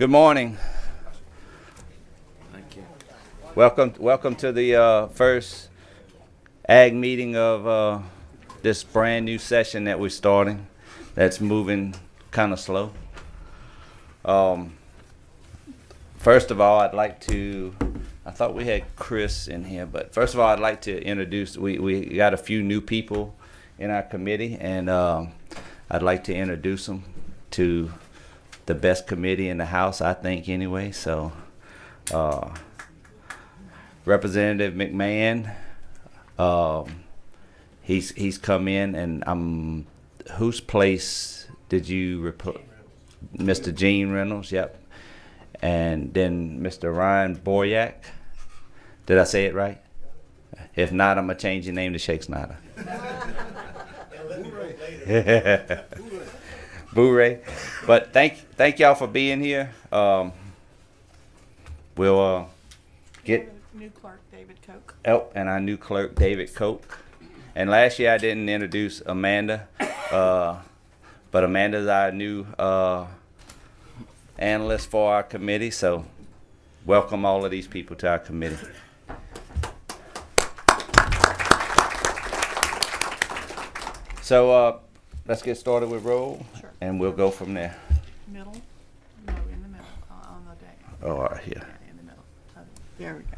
Good morning. Thank you. Welcome to the first ag meeting of this brand new session that we're starting. That's moving kind of slow. First of all, I thought we had Chris in here, but first of all, I'd like to introduce, we got a few new people in our committee, and I'd like to introduce them to the best committee in the House, I think, anyway. So, Representative McMahon, he's come in, and whose place did you Mr. Gene Reynolds? Yep. And then Mr. Ryan Boryak. Did I say it right? If not, I'm gonna change your name to SCHEXNAYDER. Boo-ray. But thank y'all for being here. We'll get new clerk David Koch. Oh, and our new clerk David Koch. And last year I didn't introduce Amanda, but Amanda's our new analyst for our committee. So welcome all of these people to our committee. So let's get started with roll, Sure. And we'll go from there. Middle? No, in the middle, on the deck. Oh, all right, here. Yeah, in the middle. There we go.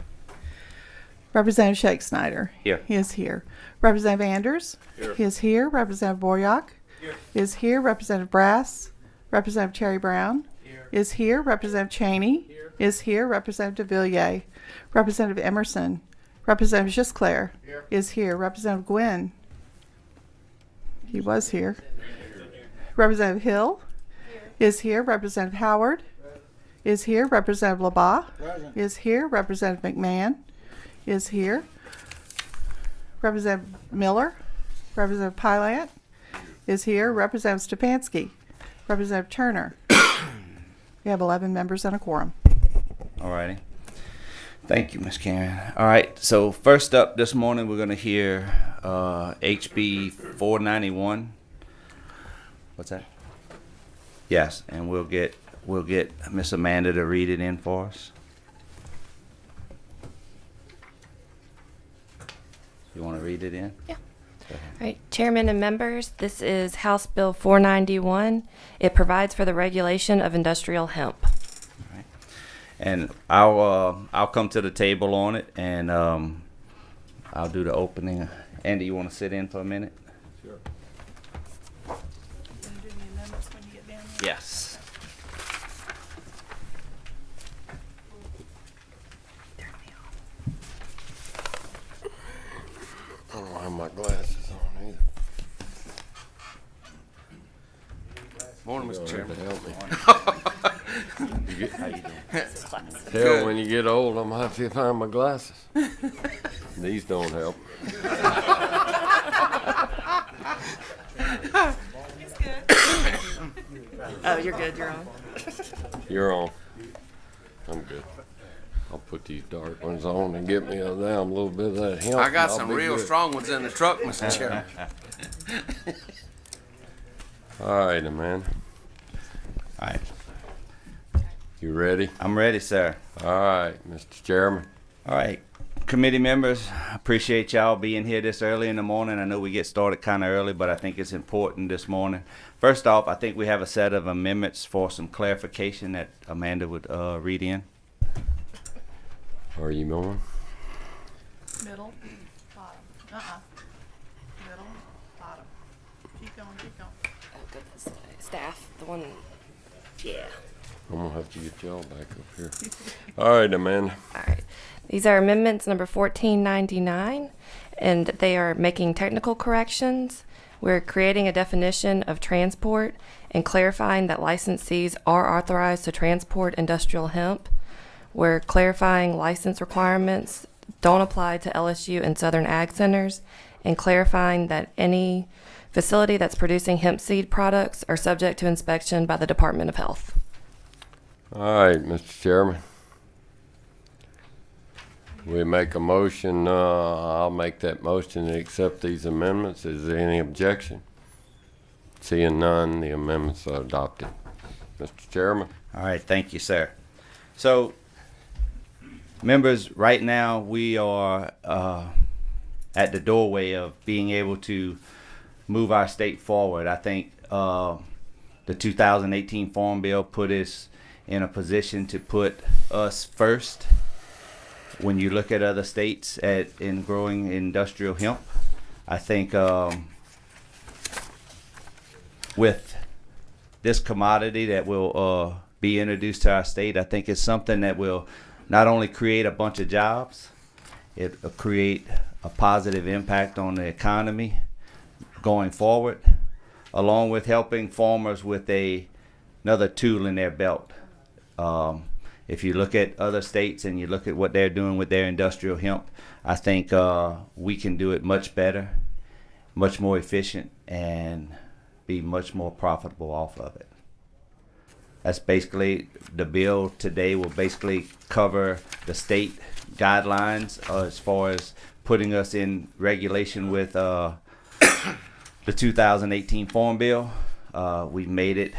Representative SCHEXNAYDER. Here. He is here. Representative Anders. Here. He is here. Representative Boryak. Here. Is here. Representative Brass. Representative Cherry Brown. Here. Is here. Representative Cheney. Here. Is here. Representative DeVilliers. Representative Emerson. Representative Gisclair. Here. Is here. Representative Gwynn. He was here. Representative Hill. Is here. Representative Howard. Is here. Representative LaBaugh. Is here. Representative McMahon. Is here. Representative Miller. Representative Pilant. Is here. Representative Stefanski. Representative Turner. We have 11 members and a quorum. All righty. Thank you, Ms. Karen. All right, so first up this morning, we're going to hear HB-491. What's that? Yes, and we'll get Miss Amanda to read it in for us. You want to read it in? Yeah. All right, Chairman and members, this is House Bill 491. It provides for the regulation of industrial hemp. All right. And I'll come to the table on it, and I'll do the opening. Andy, you want to sit in for a minute? Sure. You want to do the amendments when you get down there? Yes. I don't have my glasses on either. Morning, Mr. Chairman. Help me. How you doing? Hell, when you get old, I'm gonna have to find my glasses. These don't help. He's good. Oh, you're good, you're on. You're on. I'm good. I'll put these dark ones on and get me down a little bit of that hemp. I got and I'll some be real good. strong ones in the truck, Mr. Chairman. All right, man. All right. You ready? I'm ready, sir. All right, Mr. Chairman. All right. Committee members, appreciate y'all being here this early in the morning. I know we get started kind of early, but I think it's important this morning. First off, I think we have a set of amendments for some clarification that Amanda would read in. Are you going? Middle, bottom. Middle, bottom. Keep going, keep going. Oh, goodness. Staff, the one. Yeah. I'm gonna have to get y'all back up here. All right, Amanda. All right. These are amendments number 1499, and they are making technical corrections. We're creating a definition of transport and clarifying that licensees are authorized to transport industrial hemp. We're clarifying license requirements don't apply to LSU and Southern Ag Centers, and clarifying that any facility that's producing hemp seed products are subject to inspection by the Department of Health. All right, Mr. Chairman. We make a motion, I'll make that motion to accept these amendments. Is there any objection? Seeing none, the amendments are adopted. Mr. Chairman. All right, thank you, sir. So, members, right now we are at the doorway of being able to move our state forward. I think the 2018 Farm Bill put us in a position to put us first when you look at other states in growing industrial hemp. I think with this commodity that will be introduced to our state, I think it's something that will not only create a bunch of jobs, it will create a positive impact on the economy going forward, along with helping farmers with another tool in their belt. If you look at other states and you look at what they're doing with their industrial hemp, I think we can do it much better, much more efficient, and be much more profitable off of it. That's basically the bill today. Will basically cover the state guidelines as far as putting us in regulation with the 2018 Farm Bill. We made it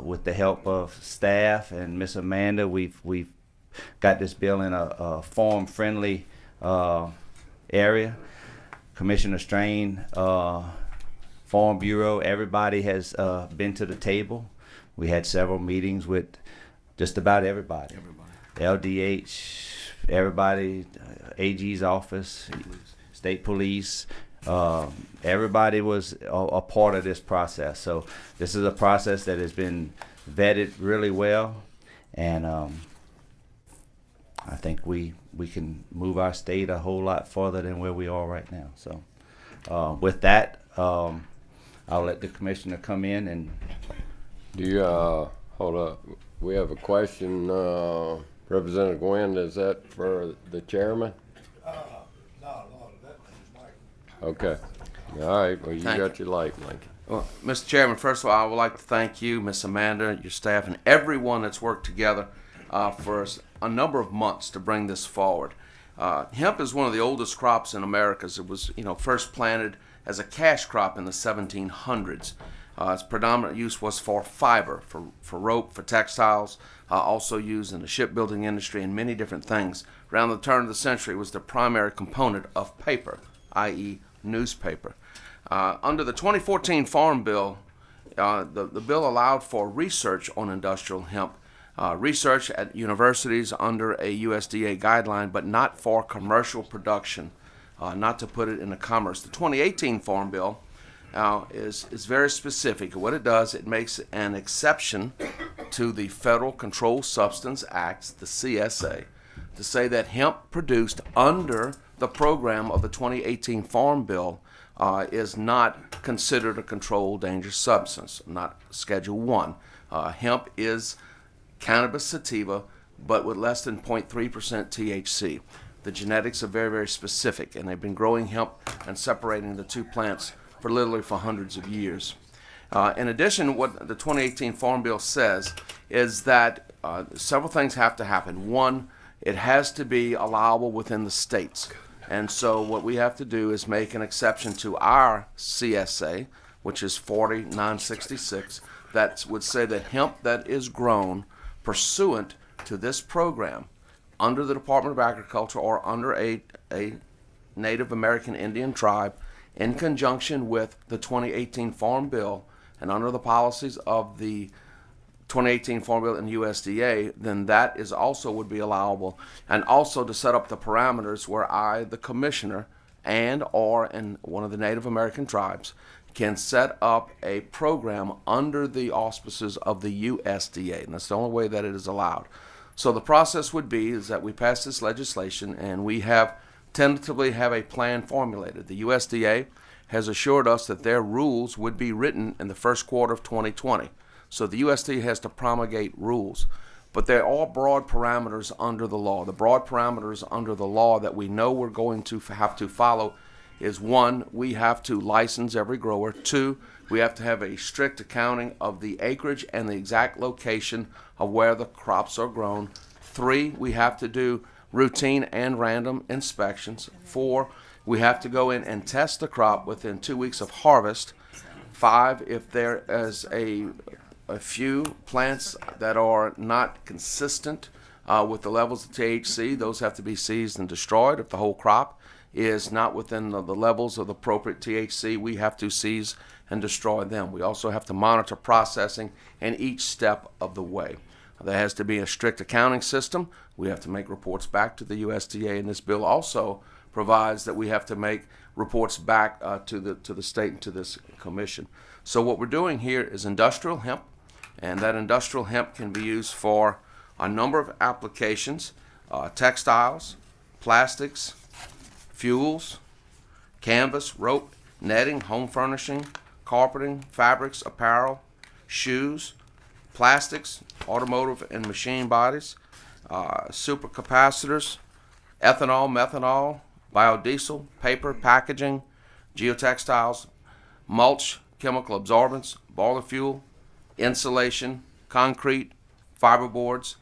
with the help of staff and Miss Amanda. We've got this bill in a farm-friendly area. Commissioner Strain, Farm Bureau, everybody has been to the table. We had several meetings with just about everybody. LDH, everybody, AG's office, state police, everybody was a part of this process. So this is a process that has been vetted really well, and I think we can move our state a whole lot further than where we are right now. So with that, I'll let the commissioner come in and. Do you, hold up, we have a question, Representative Gwynn, is that for the chairman? No, that is Mike. Okay, all right, well, you Thank got your light, Lincoln. Well, Mr. Chairman, first of all, I would like to thank you, Miss Amanda, your staff, and everyone that's worked together for a number of months to bring this forward. Hemp is one of the oldest crops in America. It was, first planted as a cash crop in the 1700s. Its predominant use was for fiber, for rope, for textiles, also used in the shipbuilding industry and many different things. Around the turn of the century, it was the primary component of paper, i.e. newspaper. Under the 2014 Farm Bill, the bill allowed for research on industrial hemp, research at universities under a USDA guideline, but not for commercial production, not to put it into commerce. The 2018 Farm Bill is very specific. What it does, it makes an exception to the Federal Controlled Substance Act, the CSA, to say that hemp produced under the program of the 2018 Farm Bill is not considered a controlled dangerous substance, not Schedule 1. Hemp is cannabis sativa, but with less than 0.3% THC. The genetics are very, very specific, and they've been growing hemp and separating the two plants literally for hundreds of years. In addition, what the 2018 Farm Bill says is that several things have to happen. One, it has to be allowable within the states. And so what we have to do is make an exception to our CSA, which is 4966, that would say that hemp that is grown pursuant to this program under the Department of Agriculture or under a Native American Indian tribe in conjunction with the 2018 Farm Bill and under the policies of the 2018 Farm Bill and USDA, then that is also would be allowable. And also to set up the parameters where I, the commissioner, and or in one of the Native American tribes can set up a program under the auspices of the USDA. And that's the only way that it is allowed. So the process would be is that we pass this legislation and we have tentatively have a plan formulated. The USDA has assured us that their rules would be written in the first quarter of 2020. So the USDA has to promulgate rules. But they're all broad parameters under the law. The broad parameters under the law that we know we're going to have to follow is 1, we have to license every grower. 2, we have to have a strict accounting of the acreage and the exact location of where the crops are grown. 3, we have to do routine and random inspections. 4, we have to go in and test the crop within 2 weeks of harvest. 5, if there is a a few plants that are not consistent with the levels of THC. Those have to be seized and destroyed. If the whole crop is not within the levels of the appropriate THC, we have to seize and destroy them. We also have to monitor processing in each step of the way. There has to be a strict accounting system. We have to make reports back to the USDA, and this bill also provides that we have to make reports back to the state and to this commission. So what we're doing here is industrial hemp, and that industrial hemp can be used for a number of applications: textiles, plastics, fuels, canvas, rope, netting, home furnishing, carpeting, fabrics, apparel, shoes, plastics, automotive and machine bodies, supercapacitors, ethanol, methanol, biodiesel, paper, packaging, geotextiles, mulch, chemical absorbents, boiler fuel, insulation, concrete, fiberboards,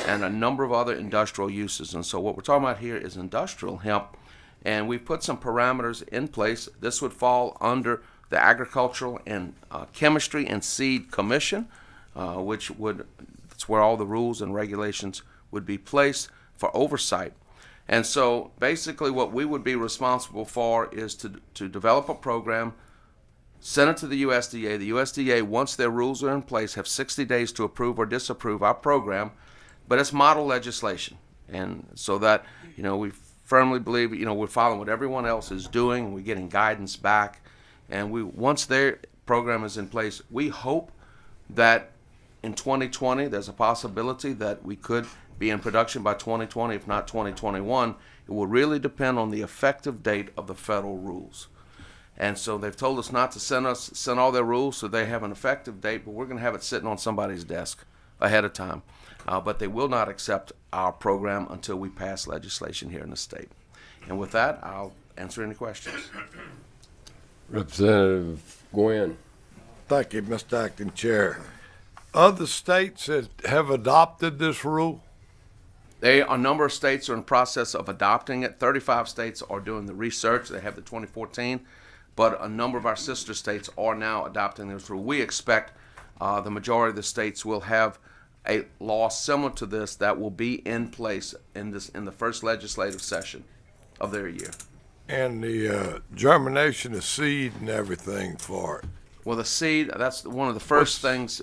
and a number of other industrial uses. And so what we're talking about here is industrial hemp, and we've put some parameters in place. This would fall under the Agricultural and Chemistry and Seed Commission, that's where all the rules and regulations would be placed for oversight. And so basically what we would be responsible for is to develop a program, send it to the USDA. The USDA, once their rules are in place, have 60 days to approve or disapprove our program, but it's model legislation. And so that, we firmly believe, we're following what everyone else is doing, we're getting guidance back, and once their program is in place, we hope that in 2020, there's a possibility that we could be in production by 2020, if not 2021. It will really depend on the effective date of the federal rules. And so they've told us not to send all their rules so they have an effective date, but we're going to have it sitting on somebody's desk ahead of time. But they will not accept our program until we pass legislation here in the state. And with that, I'll answer any questions. Representative Gwynn. Thank you, Mr. Acting Chair. Other states that have adopted this rule? A number of states are in the process of adopting it. 35 states are doing the research. They have the 2014, but a number of our sister states are now adopting this rule. We expect the majority of the states will have a law similar to this that will be in place in the first legislative session of their year. And the germination of seed and everything for it. Well, the seed, that's one of the first things.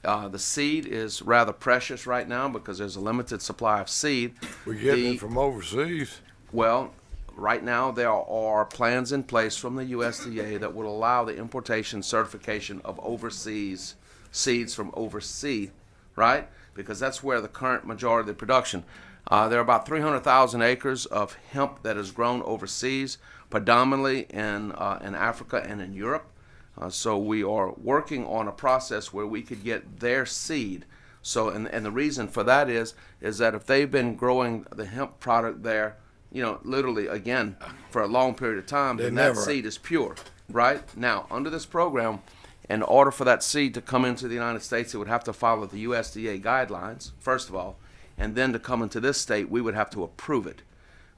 The seed is rather precious right now because there's a limited supply of seed. We're getting it from overseas. Well, right now there are plans in place from the USDA that will allow the importation certification of overseas seeds from overseas, right? Because that's where the current majority of the production. There are about 300,000 acres of hemp that is grown overseas, predominantly in Africa and in Europe. So we are working on a process where we could get their seed. So, and the reason for that is that if they've been growing the hemp product there, literally again for a long period of time, then that seed is pure, right? Now, under this program, in order for that seed to come into the United States, it would have to follow the USDA guidelines, first of all, and then to come into this state, we would have to approve it.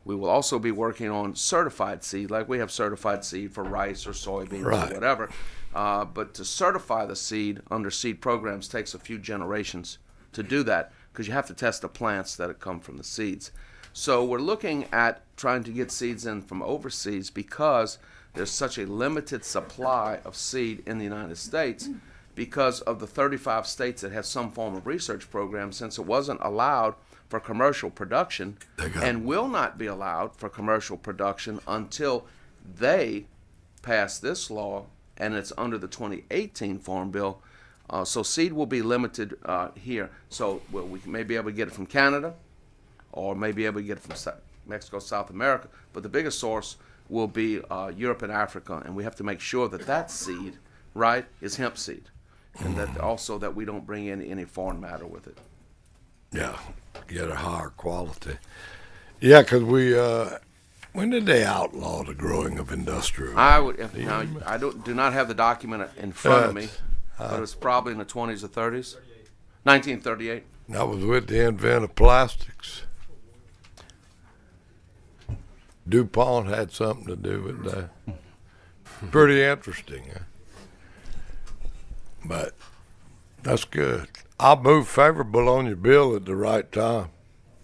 We will also be working on certified seed, like we have certified seed for rice or soybeans or whatever. But to certify the seed under seed programs takes a few generations to do that because you have to test the plants that come from the seeds. So we're looking at trying to get seeds in from overseas because there's such a limited supply of seed in the United States because of the 35 states that have some form of research program, since it wasn't allowed for commercial production and will not be allowed for commercial production until they pass this law, and it's under the 2018 Farm Bill. So seed will be limited here. So we may be able to get it from Canada or may be able to get it from Mexico, South America, but the biggest source will be Europe and Africa, and we have to make sure that seed, right, is hemp seed, and that also that we don't bring in any foreign matter with it. Yeah, get a higher quality. Yeah, because when did they outlaw the growing of industrial? I do not have the document in front of me, but it was probably in the 20s or 30s. 1938. That was with the invent of plastics. DuPont had something to do with that. Pretty interesting. But That's good. I'll move favorable on your bill at the right time.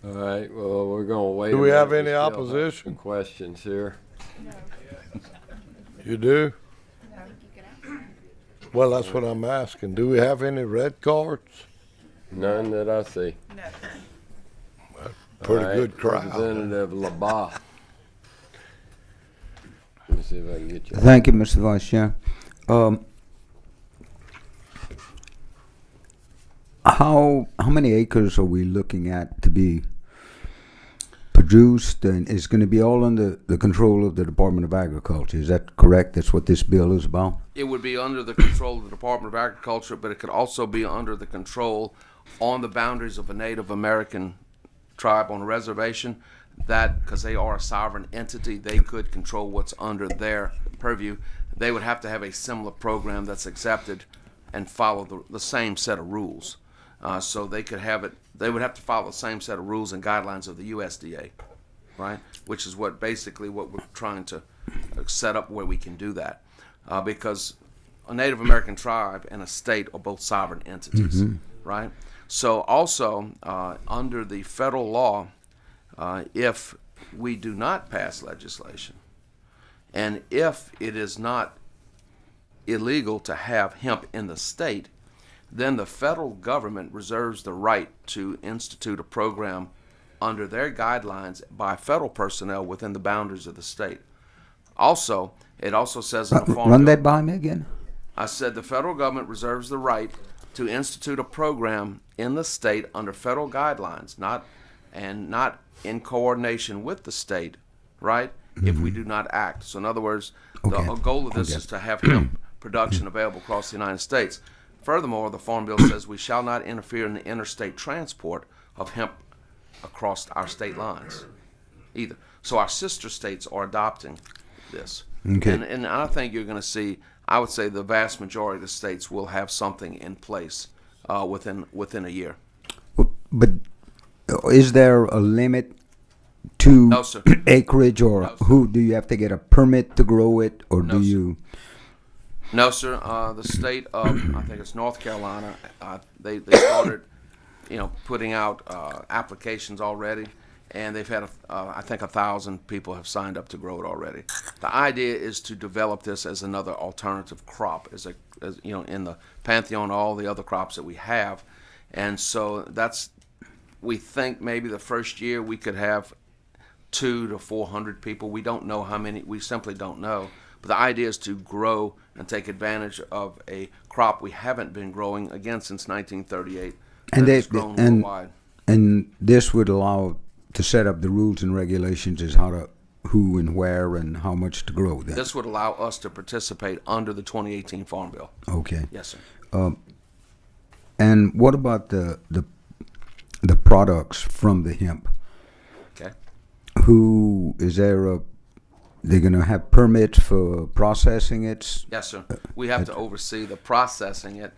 All right, well, we're gonna wait. Do a we have minute. any still have opposition? some questions here. You do? Well, that's what I'm asking. Do we have any red cards? None that I see. Pretty All right, good crowd. Representative LaBaugh. Let me see if I can get you. Thank you, Mr. Vice Chair. How many acres are we looking at to be produced, and it's going to be all under the control of the Department of Agriculture? Is that correct? That's what this bill is about? It would be under the control of the Department of Agriculture, but it could also be under the control on the boundaries of a Native American tribe on a reservation. That, because they are a sovereign entity, they could control what's under their purview. They would have to have a similar program that's accepted and follow the same set of rules. So they could have it, they would have to follow the same set of rules and guidelines of the USDA, right? Which is what we're trying to set up where we can do that. Because a Native American tribe and a state are both sovereign entities, right? So also, under the federal law, if we do not pass legislation, and if it is not illegal to have hemp in the state, then the federal government reserves the right to institute a program under their guidelines by federal personnel within the boundaries of the state. Also, it also says in the Farm Run Bill, that by me again? I said the federal government reserves the right to institute a program in the state under federal guidelines, not in coordination with the state, right? If we do not act. So in other words, the goal of this is to have hemp production available across the United States. Furthermore, the Farm Bill says we shall not interfere in the interstate transport of hemp across our state lines either. So our sister states are adopting this. Okay. And I think you're going to see, I would say the vast majority of the states will have something in place within a year. But is there a limit to No, sir. acreage, or No, sir. who do you have to get a permit to grow it, or No, do sir. you? No, sir. The state of, I think it's North Carolina, they started, putting out applications already, and they've had, I think 1,000 people have signed up to grow it already. The idea is to develop this as another alternative crop, as in the pantheon of all the other crops that we have, and so we think maybe the first year we could have 200 to 400 people. We don't know how many. We simply don't know. But the idea is to grow and take advantage of a crop we haven't been growing, again, since 1938. And that has grown worldwide. And this would allow to set up the rules and regulations as who and where and how much to grow. Then This would allow us to participate under the 2018 Farm Bill. okay. Yes, sir. And what about the products from the hemp? Okay. Who is there? They're going to have permits for processing it? Yes, sir. We have to oversee the processing it,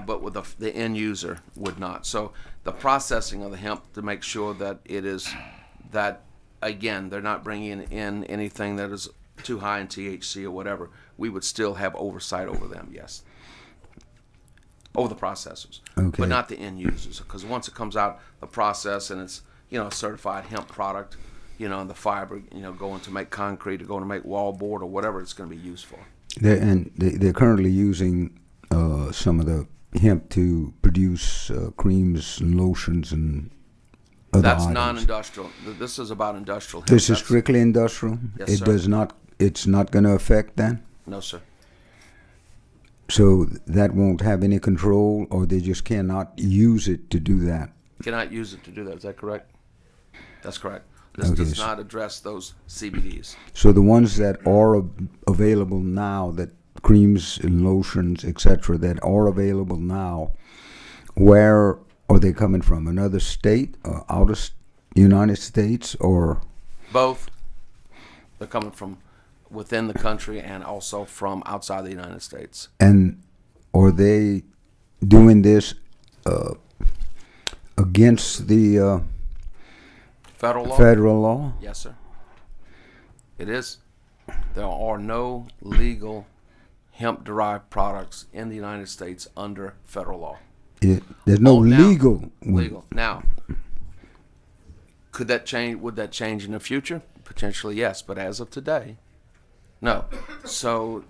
but with the end user would not. So the processing of the hemp to make sure that it is that, again, they're not bringing in anything that is too high in THC or whatever. We would still have oversight over them, yes. Over the processors, Okay. but not the end users. Because once it comes out the process and it's a certified hemp product, and the fiber, going to make concrete or going to make wallboard or whatever it's going to be used for. They're currently using some of the hemp to produce creams and lotions and other That's items. non-industrial. This is about industrial hemp. This is That's- strictly industrial? Yes, It sir. does not. It's not going to affect then? No, sir. So that won't have any control, or they just cannot use it to do that? Cannot use it to do that. Is that correct? That's correct. This Okay, does so- not address those CBDs. So the ones that are available now, that creams and lotions, etc., that are available now, where are they coming from? Another state, out of United States, or? Both. They're coming from within the country and also from outside the United States. And are they doing this against the Federal law? federal law? Yes, sir. It is. There are no legal hemp-derived products in the United States under federal law. There's no Oh, now, legal. Legal. Now, could that change? Would that change in the future? Potentially, yes. But as of today, no. So,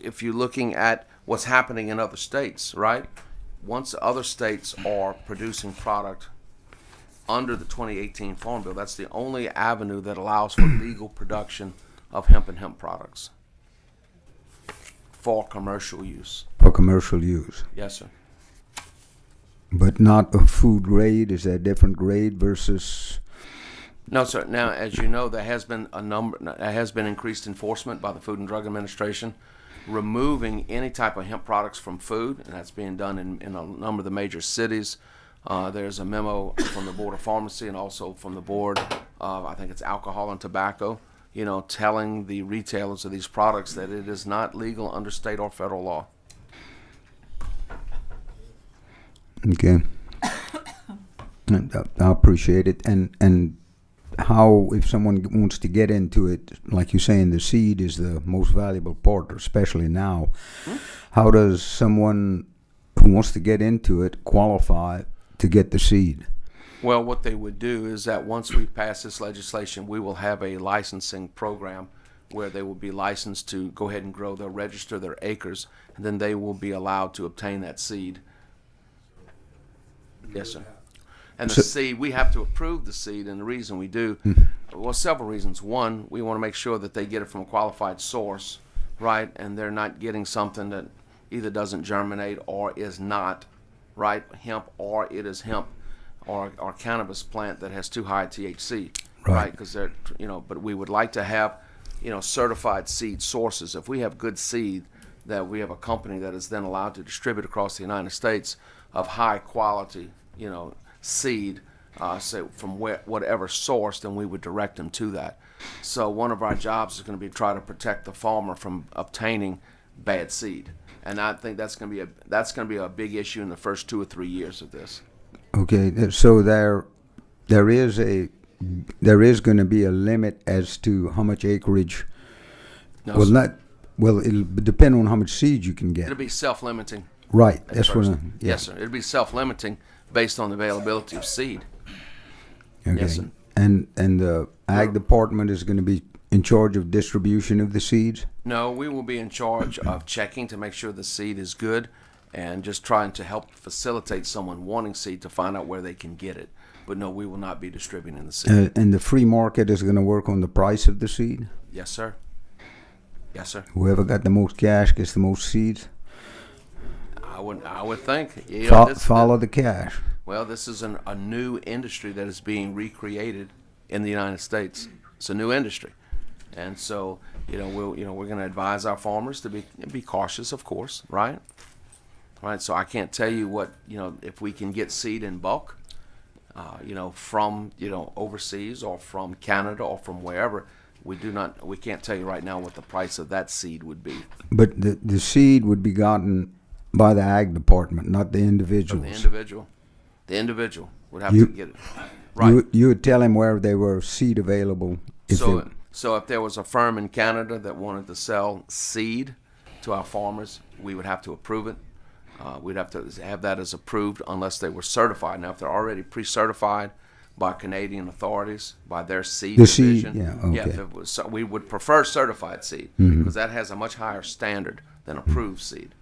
if you're looking at what's happening in other states, right? Once other states are producing product under the 2018 Farm Bill, that's the only avenue that allows for legal production of hemp and hemp products for commercial use. For commercial use. Yes, sir. But not a food grade? Is there a different grade versus... No, sir. Now, as you know, there has been increased enforcement by the Food and Drug Administration, removing any type of hemp products from food, and that's being done in a number of the major cities. There's a memo from the Board of Pharmacy and also from the Board of, I think it's Alcohol and Tobacco, telling the retailers of these products that it is not legal under state or federal law. Okay. I appreciate it. And how, if someone wants to get into it, like you're saying, the seed is the most valuable part, especially now. How does someone who wants to get into it qualify to get the seed? Well, what they would do is that once we pass this legislation, we will have a licensing program where they will be licensed to go ahead and grow. They'll register their acres, and then they will be allowed to obtain that seed. Yes, sir. And the seed, we have to approve the seed, and the reason we do, well, several reasons. One, we want to make sure that they get it from a qualified source, right, and they're not getting something that either doesn't germinate or is not, right, hemp, or it is hemp or cannabis plant that has too high THC, right, because they're, but we would like to have, certified seed sources. If we have good seed, that we have a company that is then allowed to distribute across the United States of high quality, seed, say from whatever source, then we would direct them to that. So one of our jobs is going to be try to protect the farmer from obtaining bad seed, and I think that's going to be a big issue in the first 2 or 3 years of this. Okay, so there is going to be a limit as to how much acreage. No, sir. It'll depend on how much seed you can get. It'll be self-limiting. Right, that's what. Yeah. Yes, sir. It'll be self-limiting based on the availability of seed. Okay. Yes, sir. And the ag department is going to be in charge of distribution of the seeds? No, we will be in charge of checking to make sure the seed is good and just trying to help facilitate someone wanting seed to find out where they can get it. But no, we will not be distributing the seed. And the free market is going to work on the price of the seed? Yes, sir. Yes, sir. Whoever got the most cash gets the most seeds? I would think. Follow the cash. Well, this is a new industry that is being recreated in the United States. It's a new industry, and so we're going to advise our farmers to be cautious, of course, right? Right. So I can't tell you what if we can get seed in bulk, from overseas or from Canada or from wherever. We can't tell you right now what the price of that seed would be. But the seed would be gotten by the ag department, not the individuals. The individual would have to get it. Right. You would tell him where there were seed available. So if there was a firm in Canada that wanted to sell seed to our farmers, we would have to approve it. We'd have to have that as approved unless they were certified. Now, if they're already pre-certified by Canadian authorities, by their seed division, we would prefer certified seed because that has a much higher standard than approved seed.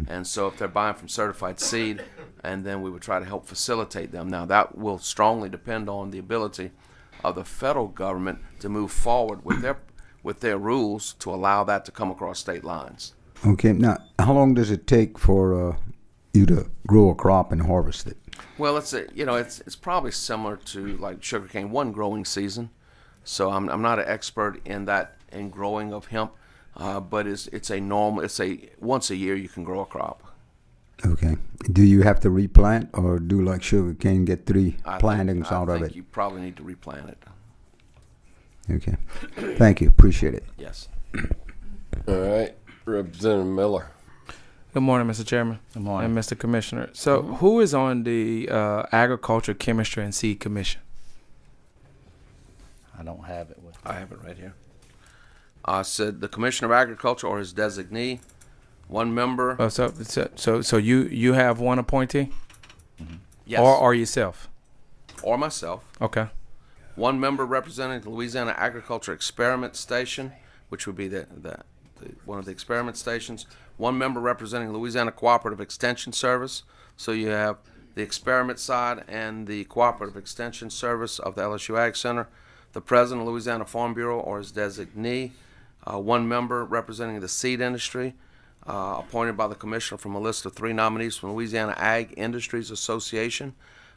And so if they're buying from certified seed, and then we would try to help facilitate them. Now, that will strongly depend on the ability of the federal government to move forward with their rules to allow that to come across state lines. Okay. Now, how long does it take for you to grow a crop and harvest it? Well, it's probably similar to like sugarcane, one growing season. So I'm not an expert in growing of hemp, but it's a once a year you can grow a crop. Okay. Do you have to replant or do like sugarcane, get 3 plantings out of it? I think you probably need to replant it. Okay. Thank you. Appreciate it. Yes. All right. Representative Miller. Good morning, Mr. Chairman. Good morning. And Mr. Commissioner. So who is on the Agriculture, Chemistry, and Seed Commission? I don't have it with me. I have it right here. I said the Commissioner of Agriculture or his designee, One member. So you have one appointee, Yes. or yourself? Or myself. Okay. One member representing the Louisiana Agriculture Experiment Station, which would be one of the experiment stations. One member representing Louisiana Cooperative Extension Service. So you have the experiment side and the Cooperative Extension Service of the LSU Ag Center. The president of Louisiana Farm Bureau or his designee. One member representing the seed industry, appointed by the commissioner from a list of 3 nominees from Louisiana Ag Industries Association.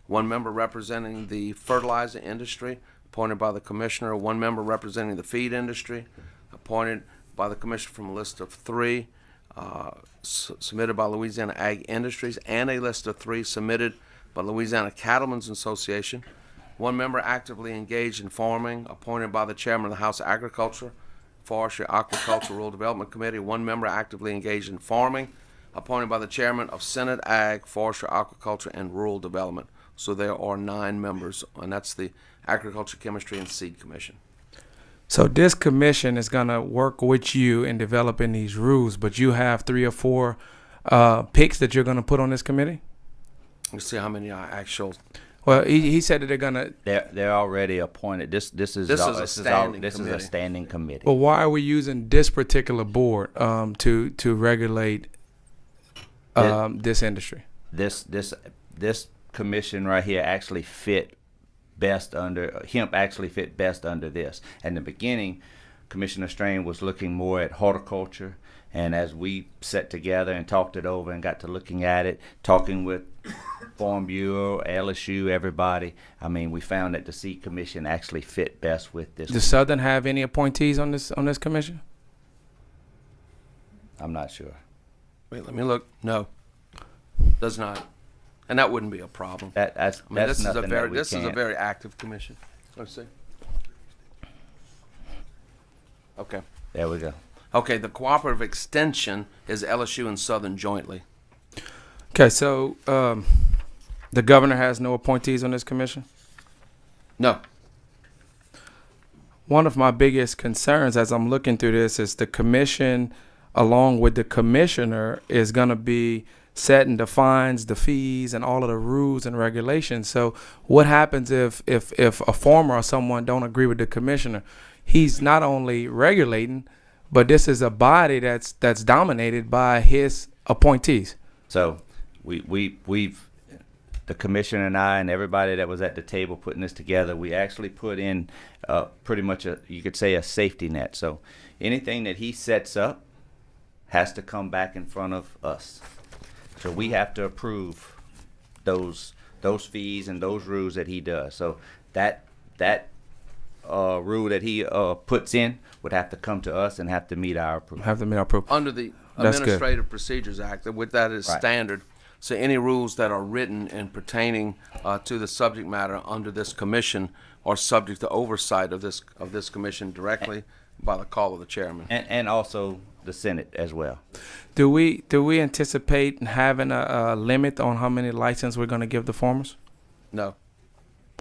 One member representing the fertilizer industry, appointed by the commissioner. One member representing the feed industry, appointed by the commissioner from a list of 3 submitted by Louisiana Ag Industries, and a list of 3 submitted by Louisiana Cattlemen's Association. One member actively engaged in farming, appointed by the chairman of the House of Agriculture, Forestry, Aquaculture, Rural Development Committee. One member actively engaged in farming, appointed by the chairman of Senate Ag, Forestry, Aquaculture, and Rural Development. So there are 9 members, and that's the Agriculture, Chemistry, and Seed Commission. So this commission is going to work with you in developing these rules, but you have 3 or 4 picks that you're going to put on this committee? Let's see how many are actual. Well, he said that they're going to. They're already appointed. This is a standing committee. Well, why are we using this particular board to regulate this industry? This commission right here actually fit best under hemp. Actually fit best under this. In the beginning, Commissioner Strain was looking more at horticulture, and as we sat together and talked it over and got to looking at it, talking with Farm Bureau, LSU, everybody, I mean, we found that the Seed Commission actually fit best with this. Does Southern have any appointees on this commission? I'm not sure. Wait, let me look. No, does not, and that wouldn't be a problem. This is a very active commission. Let's see. Okay. There we go. Okay, the cooperative extension is LSU and Southern jointly. Okay, so the governor has no appointees on this commission? No. One of my biggest concerns as I'm looking through this is the commission, along with the commissioner, is going to be setting the fines, the fees, and all of the rules and regulations. So what happens if a farmer or someone don't agree with the commissioner? He's not only regulating, but this is a body that's dominated by his appointees. So we've the commissioner and I and everybody that was at the table putting this together, we actually put in pretty much you could say a safety net. So anything that he sets up has to come back in front of us. So we have to approve those fees and those rules that he does. So that rule that he puts in would have to come to us and have to meet our approval. Under the Administrative Procedures Act, with that is standard. So any rules that are written and pertaining to the subject matter under this commission are subject to oversight of this commission directly by the call of the chairman. And also the Senate as well. Do we anticipate having a limit on how many licenses we're going to give the farmers? No.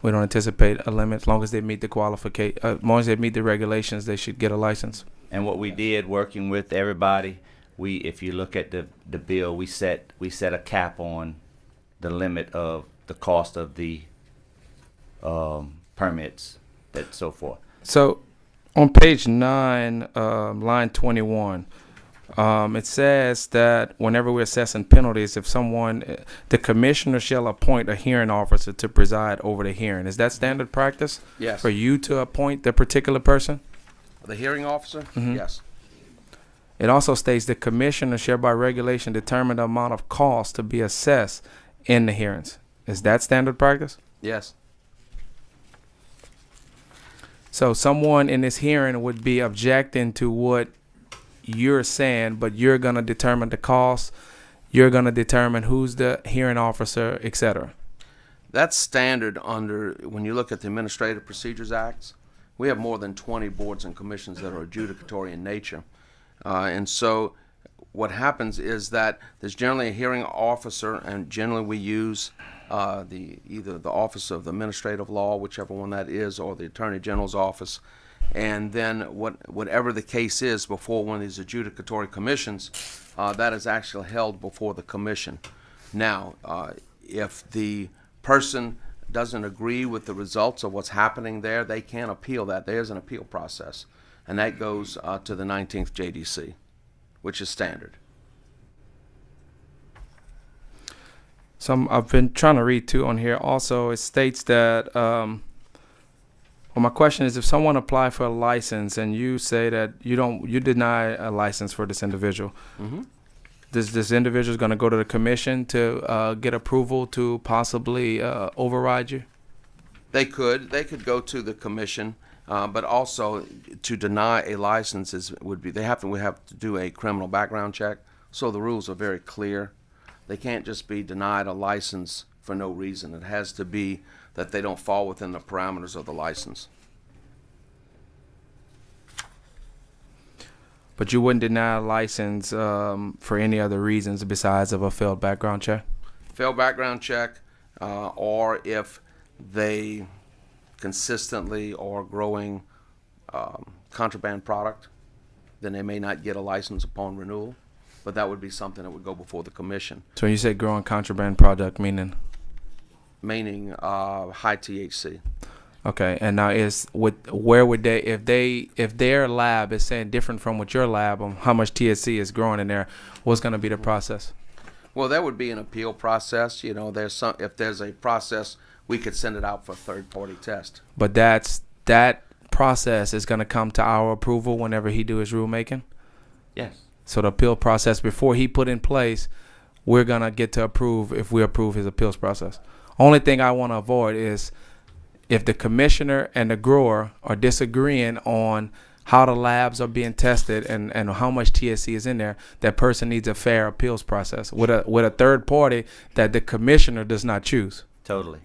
We don't anticipate a limit. As long as they meet the as long as they meet the regulations, they should get a license. And what we did, working with everybody, if you look at the bill, we set a cap on the limit of the cost of the permits, that so forth. So on page 9, line 21, it says that whenever we're assessing penalties, if the commissioner shall appoint a hearing officer to preside over the hearing. Is that standard practice? Yes. For you to appoint the particular person? The hearing officer? Mm-hmm. Yes. It also states the commissioner shall by regulation determine the amount of cost to be assessed in the hearings. Is that standard practice? Yes. So someone in this hearing would be objecting to what you're saying, but you're going to determine the cost, you're going to determine who's the hearing officer, etc. That's standard when you look at the Administrative Procedures Acts. We have more than 20 boards and commissions that are adjudicatory in nature. And so what happens is that there's generally a hearing officer, and generally we use either the Office of the Administrative Law, whichever one that is, or the Attorney General's office. and then whatever the case is before one of these adjudicatory commissions, that is actually held before the commission. Now, if the person doesn't agree with the results of what's happening there, they can appeal that. There's an appeal process, and that goes to the 19th JDC, which is standard. I've been trying to read too on here. Also, it states that, well, my question is, if someone applied for a license and you say that you deny a license for this individual, this individual is going to go to the commission to get approval to possibly override you? They could go to the commission, but also to deny a license we have to do a criminal background check. So the rules are very clear. They can't just be denied a license for no reason. It has to be that they don't fall within the parameters of the license. But you wouldn't deny a license for any other reasons besides of a failed background check? Failed background check, or if they consistently are growing contraband product, then they may not get a license upon renewal. But that would be something that would go before the commission. So when you say growing contraband product, meaning? Meaning high THC. Okay, and now where would they if their lab is saying different from what your lab on how much THC is growing in there, what's going to be the process? Well, that would be an appeal process. You know, if there's a process, we could send it out for third-party test. But that process is going to come to our approval whenever he do his rulemaking? Yes. So the appeal process before he put in place, we're going to get to approve if we approve his appeals process. Only thing I want to avoid is if the commissioner and the grower are disagreeing on how the labs are being tested and how much THC is in there, that person needs a fair appeals process with a third party that the commissioner does not choose. Totally.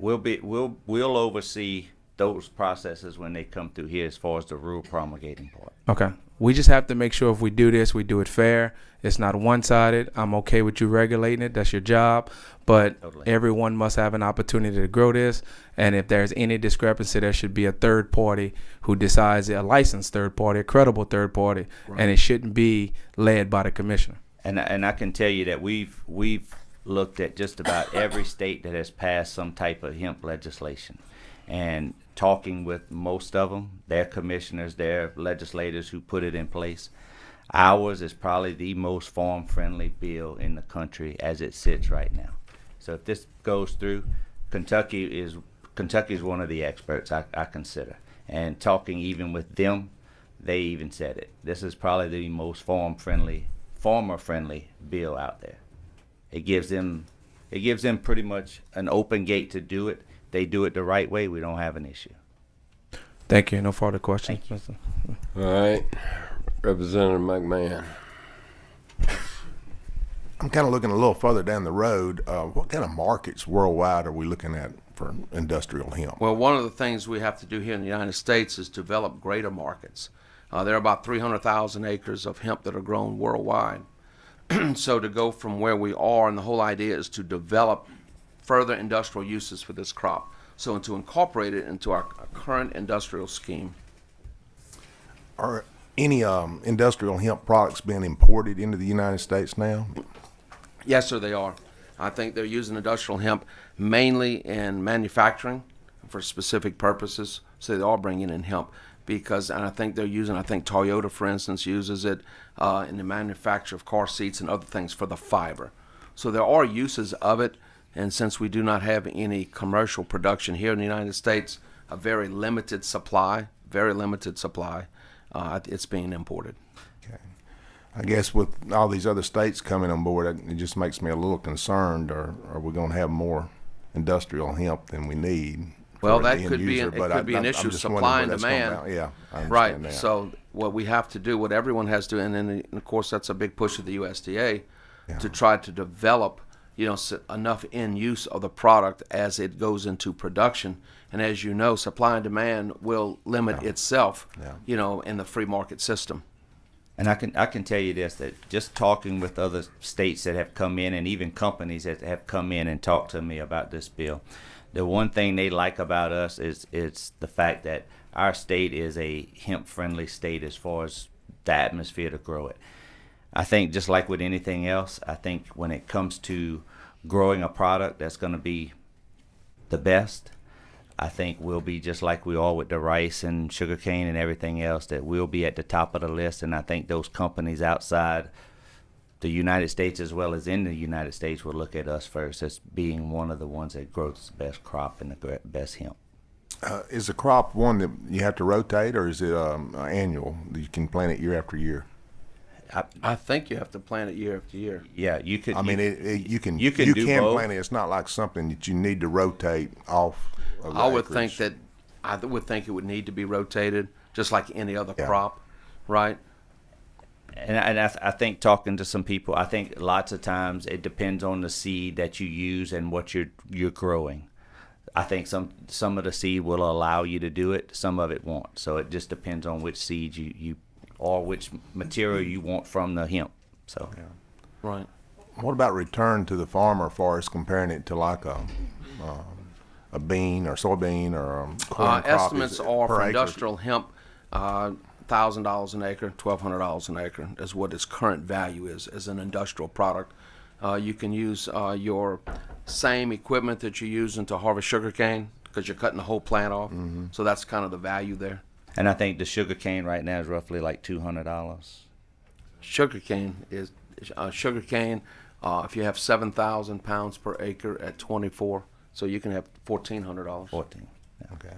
We'll oversee those processes when they come through here as far as the rule promulgating part. Okay. We just have to make sure if we do this, we do it fair. It's not one-sided. I'm okay with you regulating it. That's your job. But Totally. Everyone must have an opportunity to grow this. And if there's any discrepancy, there should be a third party who decides, a licensed third party, a credible third party, right. And it shouldn't be led by the commissioner. And I can tell you that we've looked at just about every state that has passed some type of hemp legislation. And talking with most of them, their commissioners, their legislators who put it in place, ours is probably the most farm-friendly bill in the country as it sits right now. So if this goes through, Kentucky is one of the experts I consider. And talking even with them, they even said it. This is probably the most farmer-friendly bill out there. It gives them pretty much an open gate to do it. They do it the right way, we don't have an issue. Thank you. No further questions. All right. Representative McMahon. I'm kind of looking a little further down the road. What kind of markets worldwide are we looking at for industrial hemp? Well, one of the things we have to do here in the United States is develop greater markets. There are about 300,000 acres of hemp that are grown worldwide. So to go from where we are, and the whole idea is to develop further industrial uses for this crop. So to incorporate it into our current industrial scheme. Are any industrial hemp products being imported into the United States now? Yes, sir, they are. I think they're using industrial hemp mainly in manufacturing for specific purposes. So they are bringing in hemp and I think Toyota, for instance, uses it in the manufacture of car seats and other things for the fiber. So there are uses of it. And since we do not have any commercial production here in the United States, a very limited supply, it's being imported. Okay. I guess with all these other states coming on board, it just makes me a little concerned. Are we going to have more industrial hemp than we need? Well, that could be an issue, supply and demand. Yeah, I understand right. that. So what we have to do, what everyone has to do, and then of course that's a big push of the USDA to try to develop enough in use of the product as it goes into production. And as you know, supply and demand will limit itself, in the free market system. And I can tell you this, that just talking with other states that have come in and even companies that have come in and talked to me about this bill, the one thing they like about us is the fact that our state is a hemp-friendly state as far as the atmosphere to grow it. I think just like with anything else, I think when it comes to growing a product that's going to be the best, I think we'll be just like we are with the rice and sugarcane and everything else, that we'll be at the top of the list. And I think those companies outside the United States as well as in the United States will look at us first as being one of the ones that grows the best crop and the best hemp. Is the crop one that you have to rotate, or is it annual? You can plant it year after year. I think you have to plant it year after year. Yeah, you could. I mean, you can do both. plant it. It's not like something that you need to rotate off. Of the I would acreage. think it would need to be rotated, just like any other Yeah. crop, right? And I think talking to some people, I think lots of times it depends on the seed that you use and what you're growing. I think some of the seed will allow you to do it, some of it won't. So it just depends on which seed you or which material you want from the hemp. So Right. What about return to the farmer as far as comparing it to like a bean or soybean or corn crop? Estimates Is it are per for acre? industrial hemp, $1,000 an acre, $1,200 an acre is what its current value is as an industrial product. You can use your same equipment that you use to harvest sugarcane because you're cutting the whole plant off. Mm-hmm. So that's kind of the value there. and I think the sugar cane right now is roughly like $200. Sugarcane is sugarcane. If you have 7,000 pounds per acre at 24, so you can have $1,400 14. Okay.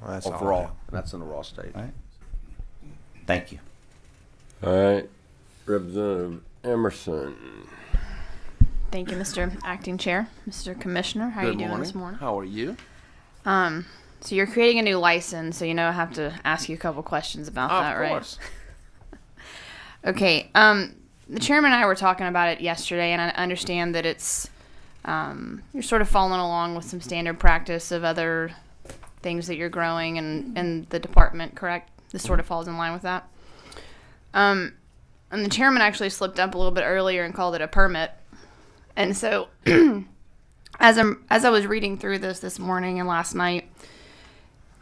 Well, that's all I overall. have. And that's in the raw state. All right. Thank you. All right, Representative Emerson. Thank you, Mr. Acting Chair. Mr. Commissioner, how are you Good doing morning. this morning? How are you? So you're creating a new license, so I have to ask you a couple questions about that, Of right? course. Okay. The chairman and I were talking about it yesterday, and I understand that it's you're sort of following along with some standard practice of other things that you're growing in the department, correct? This sort of falls in line with that. And the chairman actually slipped up a little bit earlier and called it a permit. And so, as I was reading through this morning and last night,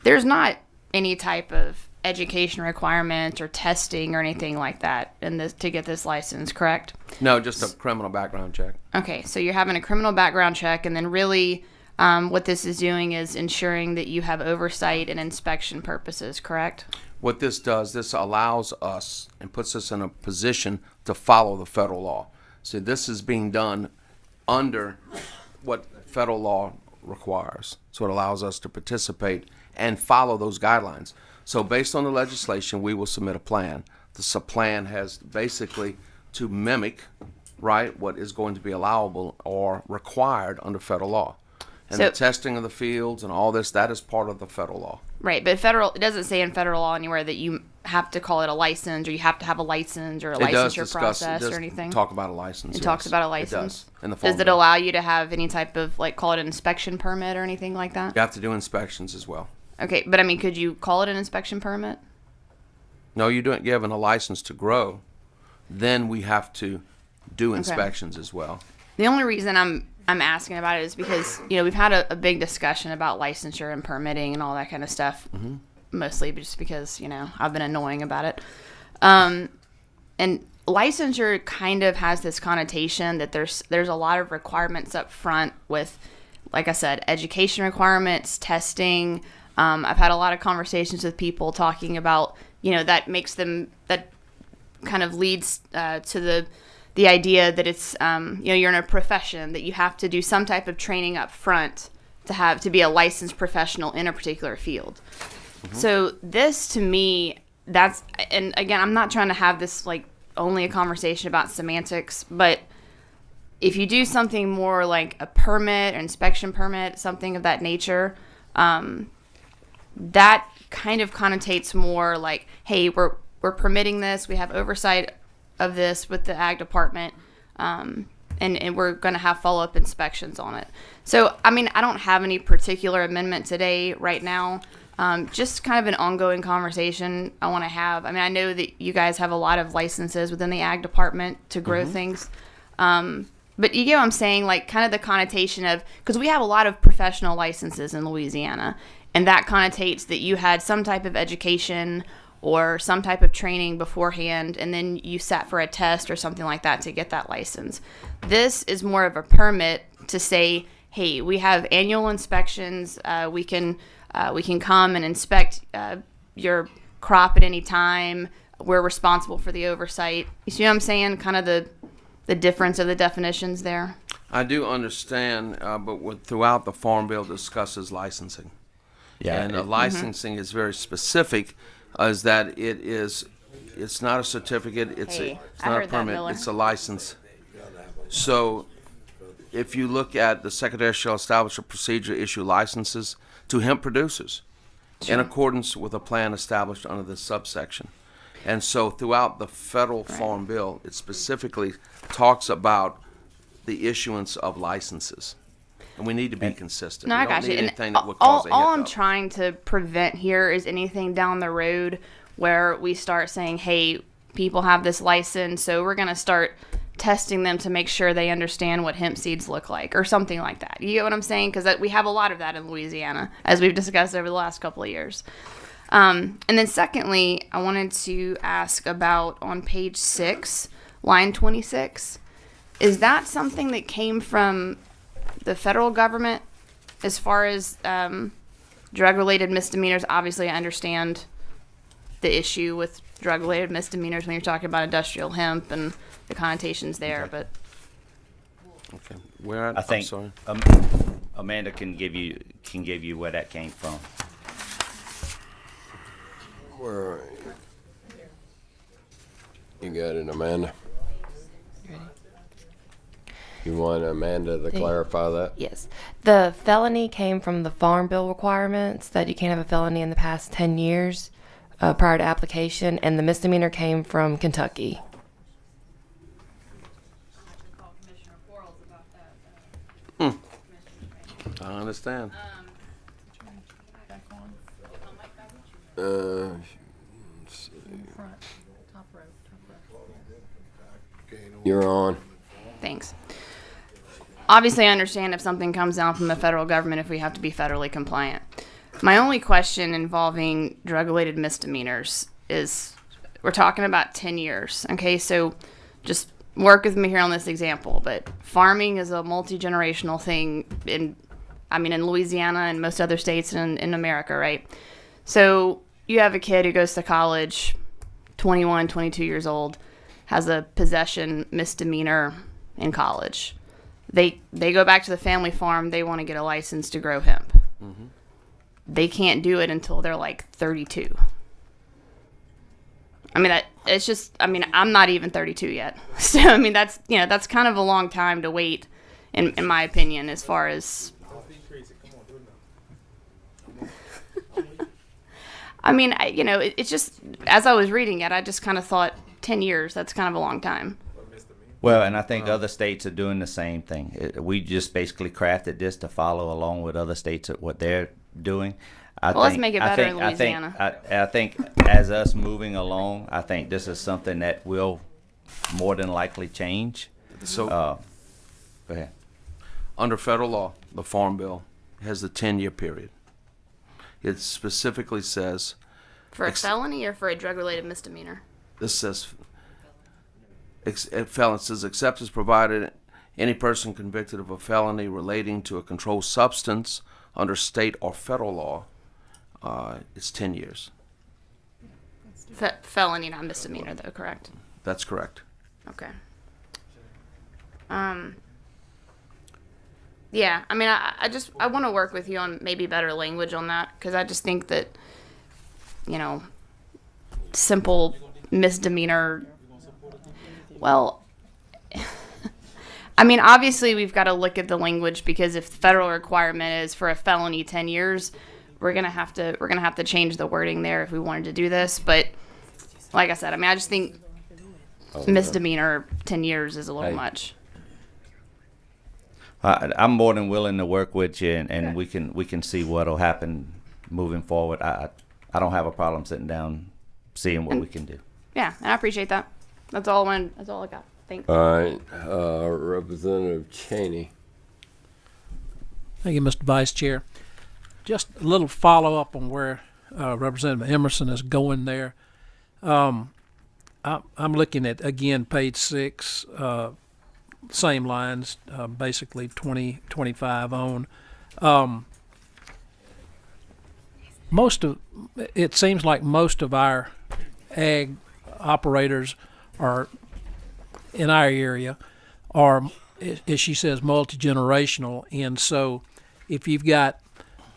there's not any type of education requirement or testing or anything like that in this to get this license, correct? No, just a criminal background check. Okay, so you're having a criminal background check, and then really what this is doing is ensuring that you have oversight and inspection purposes, correct? What this does, this allows us and puts us in a position to follow the federal law. So this is being done under what federal law requires. So it allows us to participate and follow those guidelines. So based on the legislation, we will submit a plan. This plan has basically to mimic, right, what is going to be allowable or required under federal law. And the testing of the fields and all this, that is part of the federal law. Right, but it doesn't say in federal law anywhere that you have to call it a license or you have to have a license or a licensure process or anything. Talk about a license. It talks about a license. It does. In the form Does it allow you to have any type of, call it an inspection permit or anything like that? You have to do inspections as well. Okay, but could you call it an inspection permit? No, you don't. Given a license to grow, then we have to do inspections as well. The only reason I'm asking about it is because we've had a big discussion about licensure and permitting and all that kind of stuff. Mm-hmm. Mostly just because I've been annoying about it. And licensure kind of has this connotation that there's a lot of requirements up front with, like I said, education requirements, testing. I've had a lot of conversations with people talking about that kind of leads to the idea that it's you're in a profession, that you have to do some type of training up front to be a licensed professional in a particular field. Mm-hmm. So this, to me, and again, I'm not trying to have this only a conversation about semantics, but if you do something more like a permit or inspection permit, something of that nature, that kind of connotates more like, hey, we're permitting this, we have oversight of this with the ag department, and we're going to have follow-up inspections on it. So, I don't have any particular amendment today right now. Just kind of an ongoing conversation I want to have. I mean, I know that you guys have a lot of licenses within the ag department to grow things. But you get what I'm saying, like kind of the connotation of, because we have a lot of professional licenses in Louisiana, and that connotates that you had some type of education or some type of training beforehand, and then you sat for a test or something like that to get that license. This is more of a permit to say, hey, we have annual inspections. We can come and inspect your crop at any time. We're responsible for the oversight. You see what I'm saying? Kind of the difference of the definitions there. I do understand, but throughout the Farm Bill discusses licensing. Yeah, And the licensing is very specific, as that it's not a certificate, it's Hey, I not a heard that, permit, Miller. it's a license. So if you look at the Secretary shall establish a procedure to issue licenses to hemp producers in accordance with a plan established under this subsection. And so throughout the federal Farm Bill, it specifically talks about the issuance of licenses. And we need to be consistent. No, We I don't got need you. And anything that would cause a all I'm hiccup. trying to prevent here is anything down the road where we start saying, hey, people have this license, so we're going to start testing them to make sure they understand what hemp seeds look like or something like that. You get what I'm saying? Because we have a lot of that in Louisiana, as we've discussed over the last couple of years. And then secondly, I wanted to ask about on page 6, line 26. Is that something that came from the federal government as far as drug-related misdemeanors? Obviously, I understand the issue with drug-related misdemeanors when you're talking about industrial hemp and the connotations there, but Okay. Where at? I think I'm sorry. Amanda can give you where that came from. Where you got it, Amanda? You want Amanda to clarify that? Yes. The felony came from the Farm Bill requirements that you can't have a felony in the past 10 years prior to application, and the misdemeanor came from Kentucky. I understand. Let's see. You're on. thanks. Obviously, I understand if something comes down from the federal government if we have to be federally compliant. My only question involving drug-related misdemeanors is we're talking about 10 years. Okay, so just work with me here on this example, but farming is a multi-generational thing in Louisiana and most other states in America, right? So you have a kid who goes to college, 21, 22 years old, has a possession misdemeanor in college. They go back to the family farm. They want to get a license to grow hemp. Mm-hmm. They can't do it until they're like 32. I'm not even 32 yet. So, that's kind of a long time to wait, in my opinion, as far as... it's just, as I was reading it, I just kind of thought 10 years, that's kind of a long time. Well, and I think other states are doing the same thing. We just basically crafted this to follow along with other states at what they're doing. Let's make it better in Louisiana. I think as us moving along, I think this is something that will more than likely change. So, Go ahead. under federal law, the Farm Bill has the 10-year period. It specifically says, For a felony or for a drug-related misdemeanor? this says, felon says, except as provided, any person convicted of a felony relating to a controlled substance under state or federal law, it's 10 years. Felony, not misdemeanor, though, correct? That's correct. Okay. Yeah, I want to work with you on maybe better language on that, because I just think that, simple misdemeanor, well, obviously we've got to look at the language, because if the federal requirement is for a felony 10 years, we're gonna have to change the wording there if we wanted to do this. But like I said, I just think misdemeanor 10 years is a little much. I'm more than willing to work with you, and we can see what'll happen moving forward, I don't have a problem sitting down, seeing what we can do. Yeah, and I appreciate that. That's all I got. Thanks. All right, Representative Cheney. Thank you, Mr. Vice Chair. Just a little follow-up on where Representative Emerson is going there. I'm looking at, again, page 6, same lines, basically 2025 on. It seems like most of our ag operators are in our area are, as she says, multi-generational, and so if you've got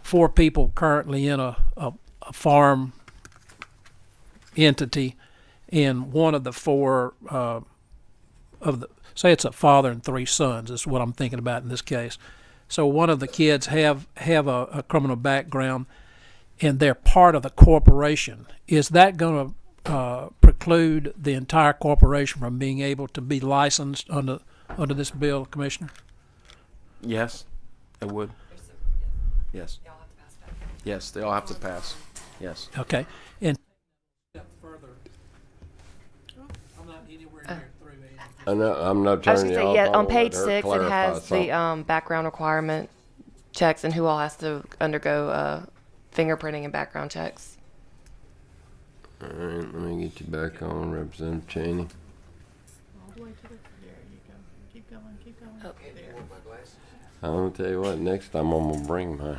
4 people currently in a farm entity, and one of the 4 say it's a father and 3 sons is what I'm thinking about in this case. So one of the kids have a criminal background, and they're part of the corporation. Is that going to preclude the entire corporation from being able to be licensed under this bill, Commissioner? Yes, it would. Yes. Yes, they all have to pass. Yes. Okay. And I'm not anywhere near through. I'm not I was turning going you to say, off. yeah, on I'll page let her 6, it clarify has something. the background requirement checks and who all has to undergo fingerprinting and background checks. All right, let me get you back on, Representative Cheney. I'm gonna tell you what. Next time I'm gonna bring my.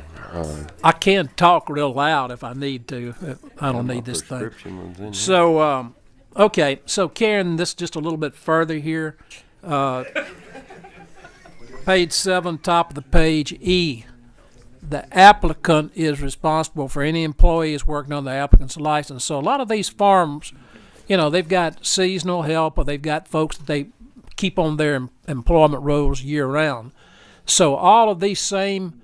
I can talk real loud if I need to. I don't need this thing. Prescription ones in here. So, okay. So, Karen, this just a little bit further here. Page 7, top of the page, E. The applicant is responsible for any employees working on the applicant's license. So a lot of these farms, they've got seasonal help, or they've got folks that they keep on their employment rolls year round. So all of these same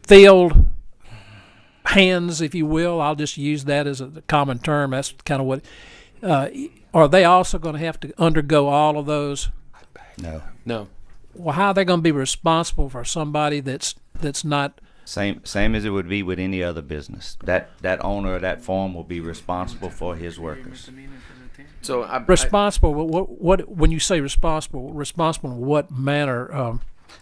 field hands, if you will, I'll just use that as a common term. That's kind of what. Are they also going to have to undergo all of those? No. Well, how are they going to be responsible for somebody that's not? Same as it would be with any other business. That owner of that farm will be responsible for his workers. So Responsible. What when you say responsible in what manner?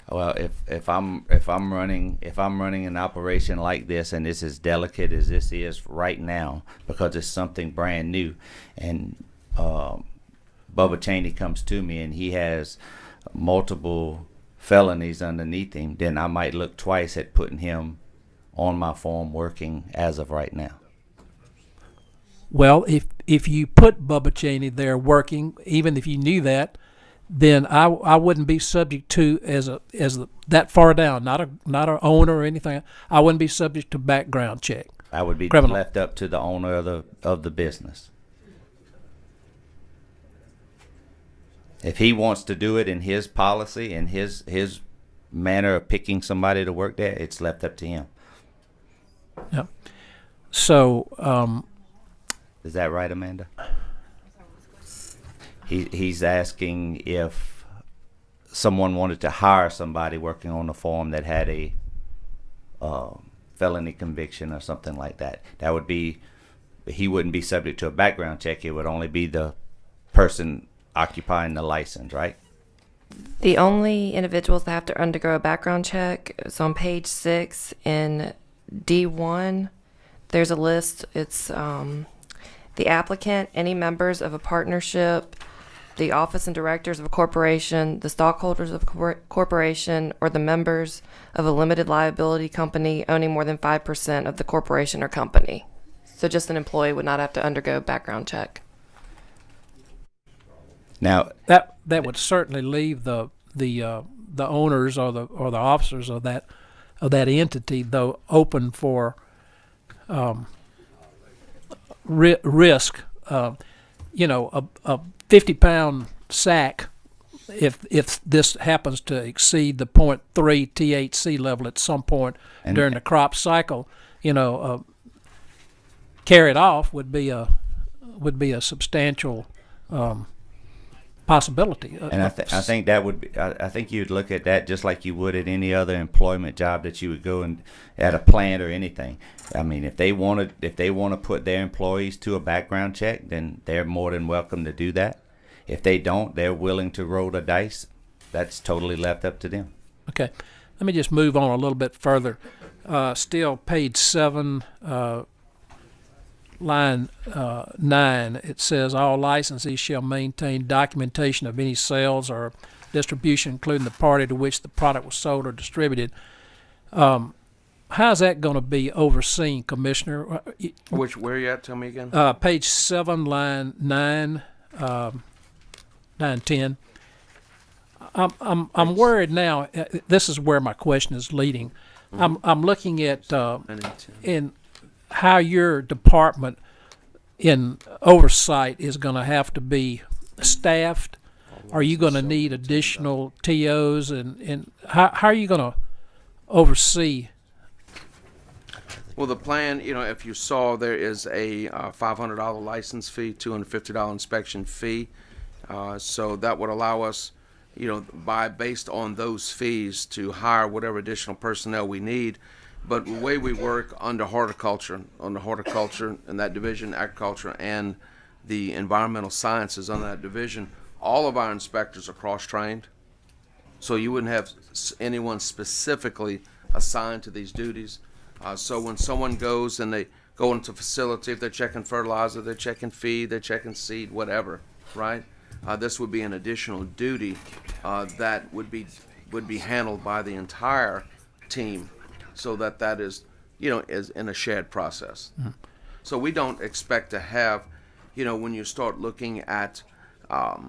Well, if I'm running an operation like this, and it's as delicate as this is right now, because it's something brand new, and Bubba Cheney comes to me and he has multiple felonies underneath him, then I might look twice at putting him on my farm working as of right now. Well, if you put Bubba Cheney there working, even if you knew that, then I wouldn't be subject to that far down, not a owner or anything. I wouldn't be subject to background check. I would be criminal. left up to the owner of the business. If he wants to do it in his policy and his manner of picking somebody to work there, it's left up to him. Yeah. So. Is that right, Amanda? He's asking if someone wanted to hire somebody working on the farm that had a felony conviction or something like that. That would be, he wouldn't be subject to a background check. It would only be the person occupying the license, right? The only individuals that have to undergo a background check is on page 6 in D1. There's a list. It's the applicant, any members of a partnership, the office and directors of a corporation, the stockholders of a corporation, or the members of a limited liability company owning more than 5% of the corporation or company. So just an employee would not have to undergo a background check. Now that would certainly leave the owners or the officers of that entity, though, open for risk. A 50-pound sack, if this happens to exceed the 0.3 THC level at some point during the crop cycle, carried off would be a substantial possibility. And I think that would be, I think you'd look at that just like you would at any other employment job that you would go and at a plant or anything. I mean, if they want to put their employees to a background check, then they're more than welcome to do that. If they don't, they're willing to roll the dice. That's totally left up to them. Okay, let me just move on a little bit further. Still, page 7, line 9, it says all licensees shall maintain documentation of any sales or distribution, including the party to which the product was sold or distributed. How's that going to be overseen, Commissioner? Where are you at? Tell me again. Page 7, line 9, 10. I'm worried now. This is where my question is leading. I'm looking at in how your department in oversight is going to have to be staffed. Are you going to need additional TOs, and how are you going to oversee? Well, the plan, if you saw, there is a $500 license fee, $250 inspection fee. So that would allow us, based on those fees, to hire whatever additional personnel we need. But the way we work under horticulture in that division, agriculture, and the environmental sciences under that division, all of our inspectors are cross-trained. So you wouldn't have anyone specifically assigned to these duties. So when someone goes and they go into a facility, if they're checking fertilizer, they're checking feed, they're checking seed, whatever, right? This would be an additional duty that would be handled by the entire team, so that is, is in a shared process. Mm-hmm. So we don't expect to have, when you start looking at, a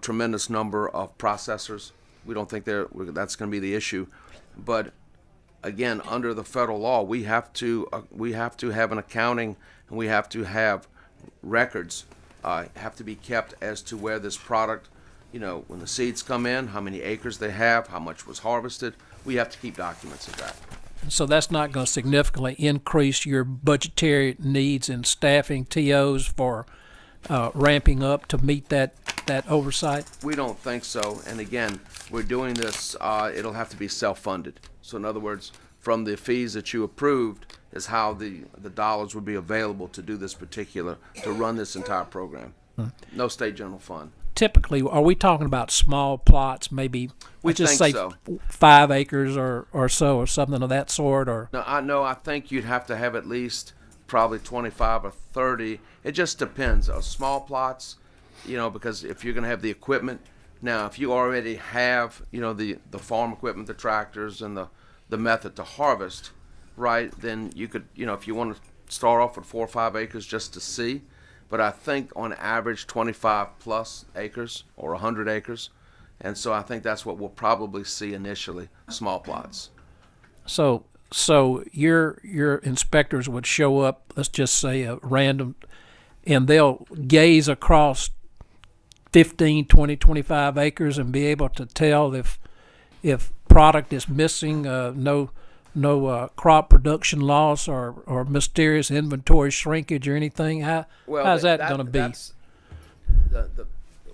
tremendous number of processors, we don't think that's going to be the issue. But again, under the federal law, we have to have an accounting, and we have to have records have to be kept as to where this product, when the seeds come in, how many acres they have, how much was harvested. We have to keep documents of that. So that's not going to significantly increase your budgetary needs in staffing TOs for ramping up to meet that oversight? We don't think so. And again, we're doing this, it'll have to be self-funded. So in other words, from the fees that you approved is how the dollars would be available to do this to run this entire program. No state general fund. Typically, are we talking about small plots, maybe, we just think say so. 5 acres or so, or something of that sort? Or No, I think you'd have to have at least probably 25 or 30. It just depends. Small plots, because if you're going to have the equipment. Now, if you already have, the farm equipment, the tractors, and the method to harvest, right, then you could, if you want to start off with 4 or 5 acres just to see. But I think on average 25 plus acres or 100 acres. And so I think that's what we'll probably see initially, small plots. So your inspectors would show up, let's just say a random, and they'll gaze across 15, 20, 25 acres and be able to tell if product is missing, no crop production loss or mysterious inventory shrinkage or anything. How's that going to be?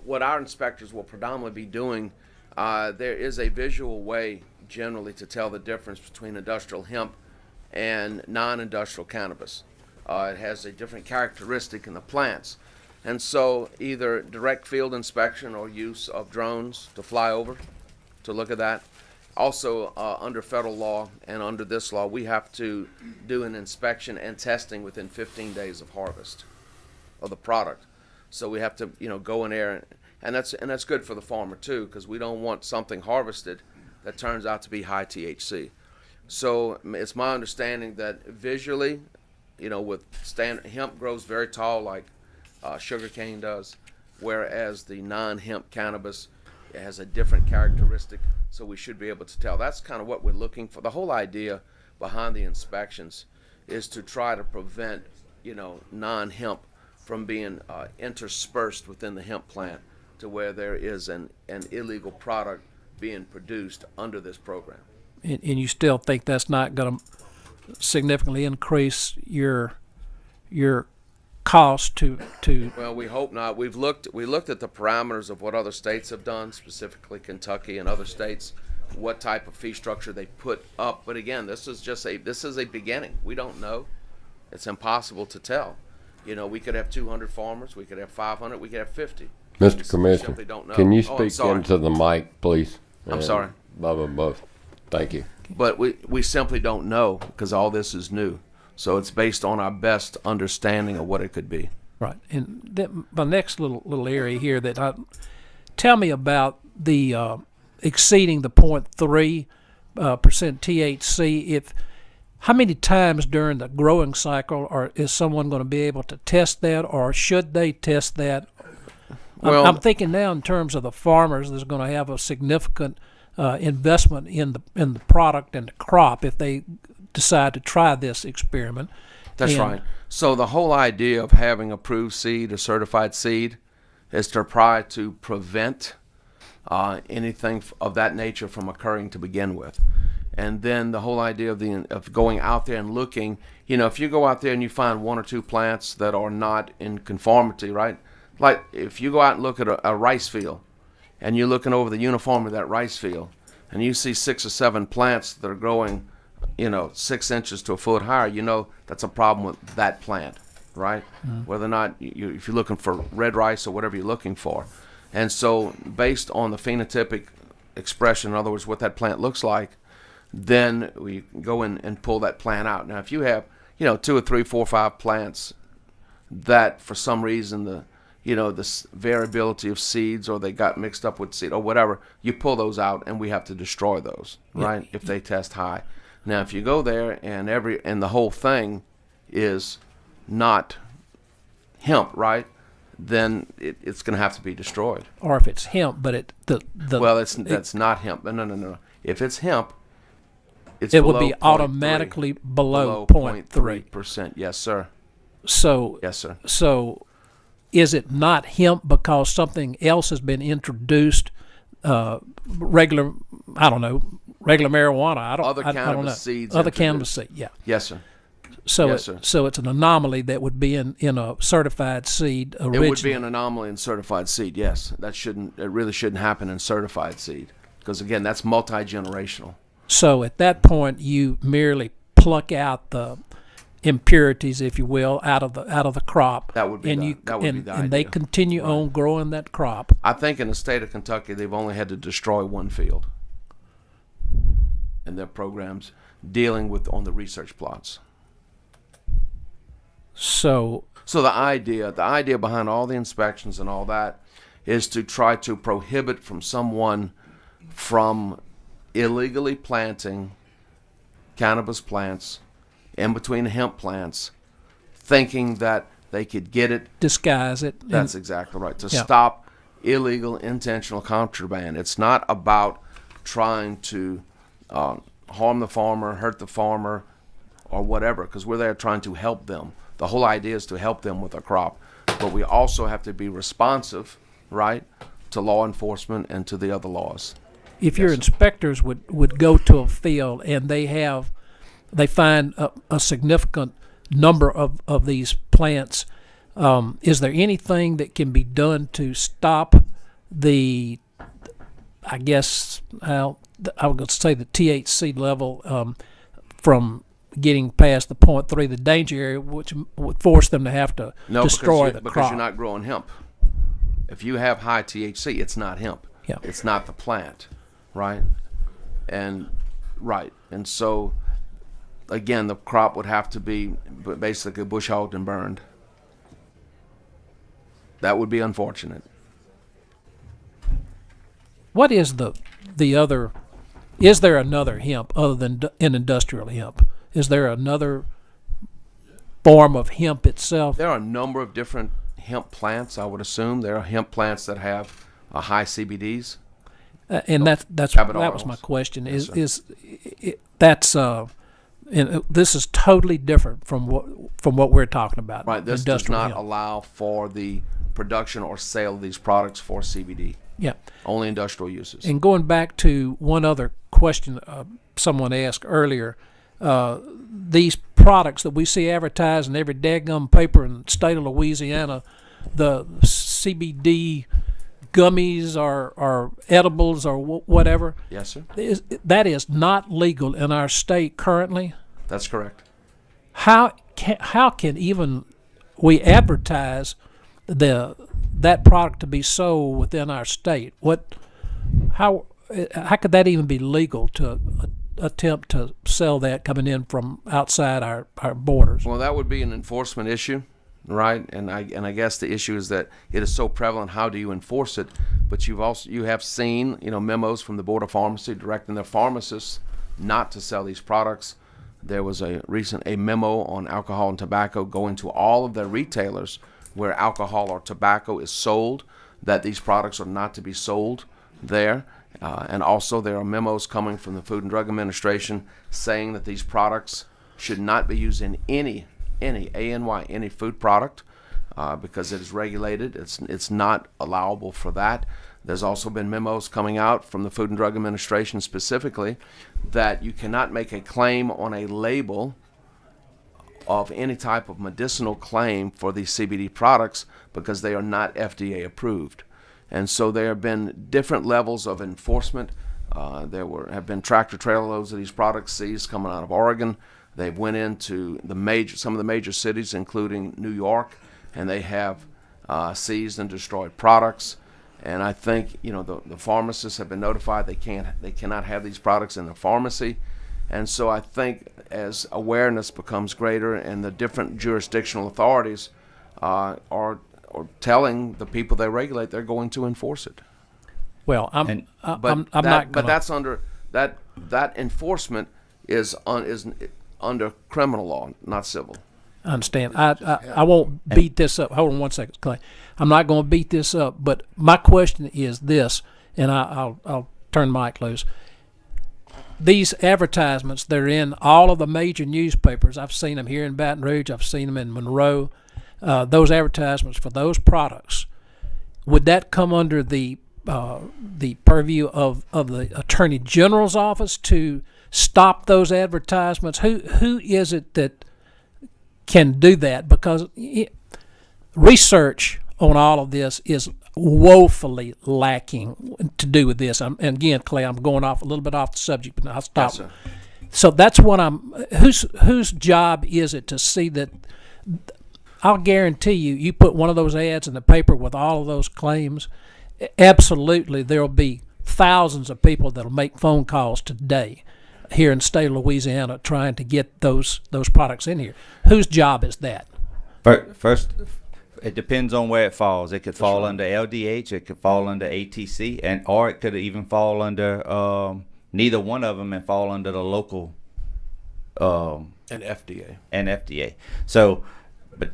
What our inspectors will predominantly be doing, there is a visual way generally to tell the difference between industrial hemp and non-industrial cannabis. It has a different characteristic in the plants. And so either direct field inspection or use of drones to fly over to look at that. Also, under federal law and under this law, we have to do an inspection and testing within 15 days of harvest of the product. So we have to, go in there, and that's good for the farmer too, because we don't want something harvested that turns out to be high THC. So it's my understanding that visually, with standard hemp grows very tall like sugarcane does, whereas the non-hemp cannabis has a different characteristic. So we should be able to tell. That's kind of what we're looking for. The whole idea behind the inspections is to try to prevent, non-hemp from being interspersed within the hemp plant to where there is an illegal product being produced under this program. And you still think that's not going to significantly increase your cost to Well, we hope not. We looked at the parameters of what other states have done, specifically Kentucky and other states, what type of fee structure they put up. But again, this is a beginning. We don't know. It's impossible to tell. You know, we could have 200 farmers, we could have 500, we could have 50. Mr. We Commissioner, simply don't know. can you Oh, I'm speak sorry. into the mic, please? I'm sorry. Both. Thank you. But we simply don't know because all this is new. So it's based on our best understanding of what it could be. right. And my next little area here tell me about the exceeding the 0.3% THC. How many times during the growing cycle is someone going to be able to test that, or should they test that? Well, I'm thinking now in terms of the farmers that's going to have a significant investment in the product and the crop if they decide to try this experiment. That's right. So the whole idea of having approved seed or certified seed is to try to prevent anything of that nature from occurring to begin with. And then the whole idea of going out there and looking, you know, if you go out there and you find one or two plants that are not in conformity, right? Like if you go out and look at a rice field and you're looking over the uniform of that rice field and you see 6 or 7 plants that are growing, you know, 6 inches to a foot higher, you know that's a problem with that plant, right? Whether or not if you're looking for red rice or whatever you're looking for. And so based on the phenotypic expression, in other words, what that plant looks like, then we go in and pull that plant out. Now, if you have, you know, 2 or 3, 4, 5 plants that for some reason the variability of seeds or they got mixed up with seed or whatever, you pull those out and we have to destroy those, right? If they test high. Now, if you go there and the whole thing is not hemp, right? Then it's going to have to be destroyed. Or if it's hemp, but that's not hemp. No. If it's hemp, it will be automatically below 0.3%. Yes, sir. So yes, sir. So is it not hemp because something else has been introduced? Regular marijuana. I don't know. Seeds. Other cannabis seed. Yeah. Yes, sir. So it's an anomaly that would be in a certified seed originally. It would be an anomaly in certified seed. Yes, it really shouldn't happen in certified seed because again, that's multi-generational. So at that point, you merely pluck out the impurities, if you will, out of the crop. That would be the idea. And they continue on growing that crop. I think in the state of Kentucky, they've only had to destroy 1 field in their programs dealing with on the research plots. So the idea behind all the inspections and all that is to try to prohibit someone from illegally planting cannabis plants in between hemp plants, thinking that they could get it, disguise it. That's exactly right. To stop illegal intentional contraband. It's not about trying to harm the farmer, hurt the farmer, or whatever, because we're there trying to help them. The whole idea is to help them with a crop. But we also have to be responsive, right, to law enforcement and to the other laws. If your inspectors would go to a field and they find a significant number of these plants, is there anything that can be done to stop the, I guess, I was going to say the THC level from getting past the 0.3, the danger area, which would force them to have to destroy the crop? Because you're not growing hemp. If you have high THC, it's not hemp. Yeah. It's not the plant, right? And so again, the crop would have to be basically bush hogged and burned. That would be unfortunate. What is the other? Is there another hemp other than an industrial hemp? Is there another form of hemp itself? There are a number of different hemp plants. I would assume there are hemp plants that have high CBDs. And that was my question. Yes, And this is totally different from what we're talking about. Right. This does not allow for the production or sale of these products for CBD. Yeah. Only industrial uses. And going back to one other question someone asked earlier, these products that we see advertised in every daggum paper in the state of Louisiana, the CBD gummies or edibles or whatever. Yes, sir. That is not legal in our state currently. That's correct. How can even we advertise that product to be sold within our state? How could that even be legal to attempt to sell that coming in from outside our borders? Well, that would be an enforcement issue, right? And I guess the issue is that it is so prevalent. How do you enforce it? But you have seen memos from the Board of Pharmacy directing their pharmacists not to sell these products. There was a memo on alcohol and tobacco going to all of their retailers where alcohol or tobacco is sold, that these products are not to be sold there. And also there are memos coming from the Food and Drug Administration saying that these products should not be used in any food product because it is regulated. It's not allowable for that. There's also been memos coming out from the Food and Drug Administration specifically that you cannot make a claim on a label of any type of medicinal claim for these CBD products because they are not FDA approved. And so there have been different levels of enforcement. There have been tractor-trailer loads of these products seized coming out of Oregon. They've went into some of the major cities, including New York, and they have seized and destroyed products. And I think the pharmacists have been notified they cannot have these products in the pharmacy. And so I think as awareness becomes greater and the different jurisdictional authorities are telling the people they regulate they're going to enforce it. Well, I'm not gonna, but that's under that enforcement is under criminal law, not civil. I understand. I won't beat this up. Hold on one second, Clay. I'm not going to beat this up, but my question is this, and I'll turn the mic loose. These advertisements, they're in all of the major newspapers. I've seen them here in Baton Rouge. I've seen them in Monroe. Those advertisements for those products, would that come under the purview of the Attorney General's office to stop those advertisements? Who is it that can do that? Because research on all of this is woefully lacking to do with this. And again, Clay, I'm going off a little bit off the subject, but I'll stop. Yes, sir. So that's what whose job is it to see that? I'll guarantee you put one of those ads in the paper with all of those claims, absolutely there'll be thousands of people that'll make phone calls today here in the state of Louisiana trying to get those products in here. Whose job is that? First, it depends on where it falls. It could fall under LDH, it could fall under ATC, or it could even fall under neither one of them and fall under the local and FDA. So, but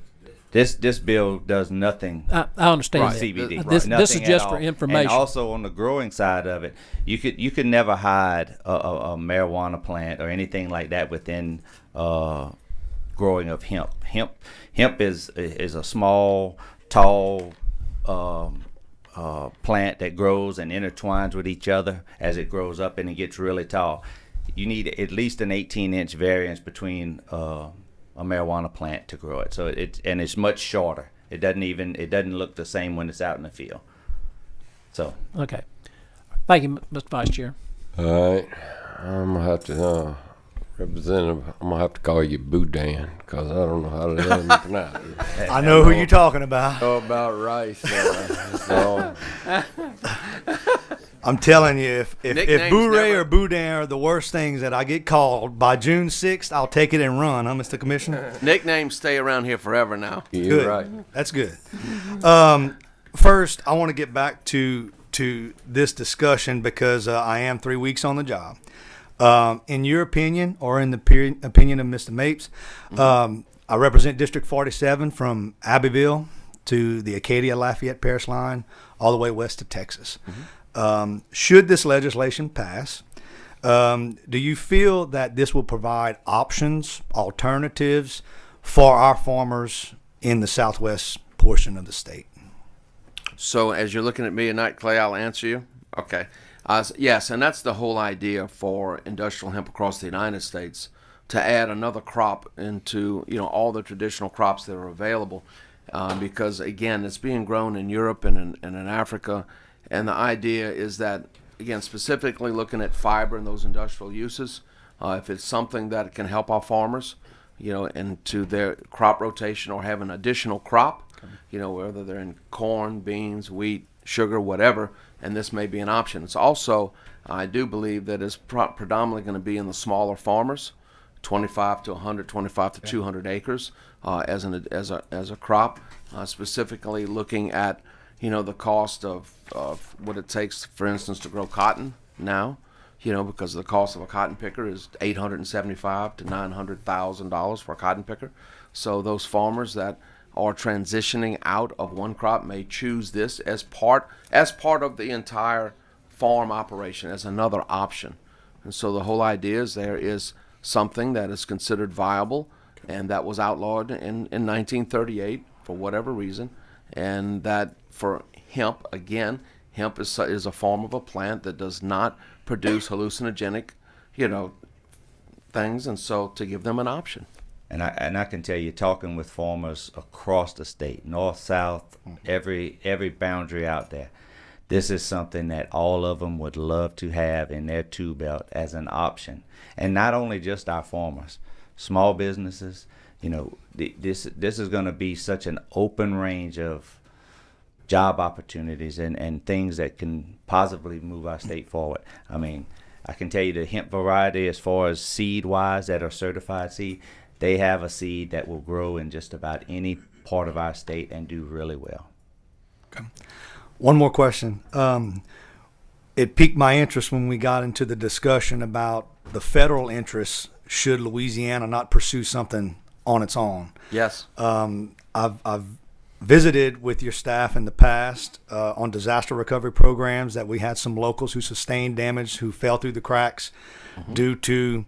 this bill does nothing. I understand for that. CBD. This is just for information. And also on the growing side of it, you could never hide a marijuana plant or anything like that within growing of hemp. Hemp is a small, tall plant that grows and intertwines with each other as it grows up and it gets really tall. You need at least an 18-inch variance between a marijuana plant to grow it. So it's much shorter. It doesn't look the same when it's out in the field. So okay, thank you, Mr. Vice Chair. All right, I'm gonna have to Representative. I'm gonna have to call you Boudin because I don't know how to pronounce it. I know who you're talking about. Oh, about rice. So. I'm telling you, if Bourré never- or Boudin are the worst things that I get called, by June 6th, I'll take it and run, huh, Mr. Commissioner? Nicknames stay around here forever now. You're Good. right. That's good. First, I want to get back to this discussion because I am 3 weeks on the job. In your opinion, or in the opinion of Mr. Mapes, I represent District 47 from Abbeville to the Acadia-Lafayette Parish line, all the way west to Texas. Should this legislation pass, do you feel that this will provide options, alternatives for our farmers in the southwest portion of the state? So as you're looking at me tonight, Clay, I'll answer you. Okay. Yes, and that's the whole idea for industrial hemp across the United States to add another crop into all the traditional crops that are available, because again, it's being grown in Europe and in Africa, and the idea is that, again, specifically looking at fiber and those industrial uses, if it's something that can help our farmers, into their crop rotation or have an additional crop, whether they're in corn, beans, wheat, sugar, whatever, and this may be an option. It's also, I do believe that it's predominantly going to be in the smaller farmers, 25 to 100, 25 to 200 acres as a crop, specifically looking at the cost of what it takes, for instance, to grow cotton now, because the cost of a cotton picker is $875 to $900,000 for a cotton picker. So those farmers that are transitioning out of one crop may choose this as part of the entire farm operation, as another option. And so the whole idea is there is something that is considered viable and that was outlawed in 1938 for whatever reason, and that for hemp, again, hemp is a form of a plant that does not produce hallucinogenic, things, and so to give them an option. And I can tell you, talking with farmers across the state, north, south, every boundary out there, this is something that all of them would love to have in their tool belt as an option. And not only just our farmers, small businesses, this is going to be such an open range of job opportunities and things that can positively move our state forward. I mean, I can tell you the hemp variety, as far as seed-wise that are certified seed, they have a seed that will grow in just about any part of our state and do really well. Okay. One more question. It piqued my interest when we got into the discussion about the federal interests should Louisiana not pursue something on its own. Yes. I've visited with your staff in the past on disaster recovery programs that we had some locals who sustained damage, who fell through the cracks due to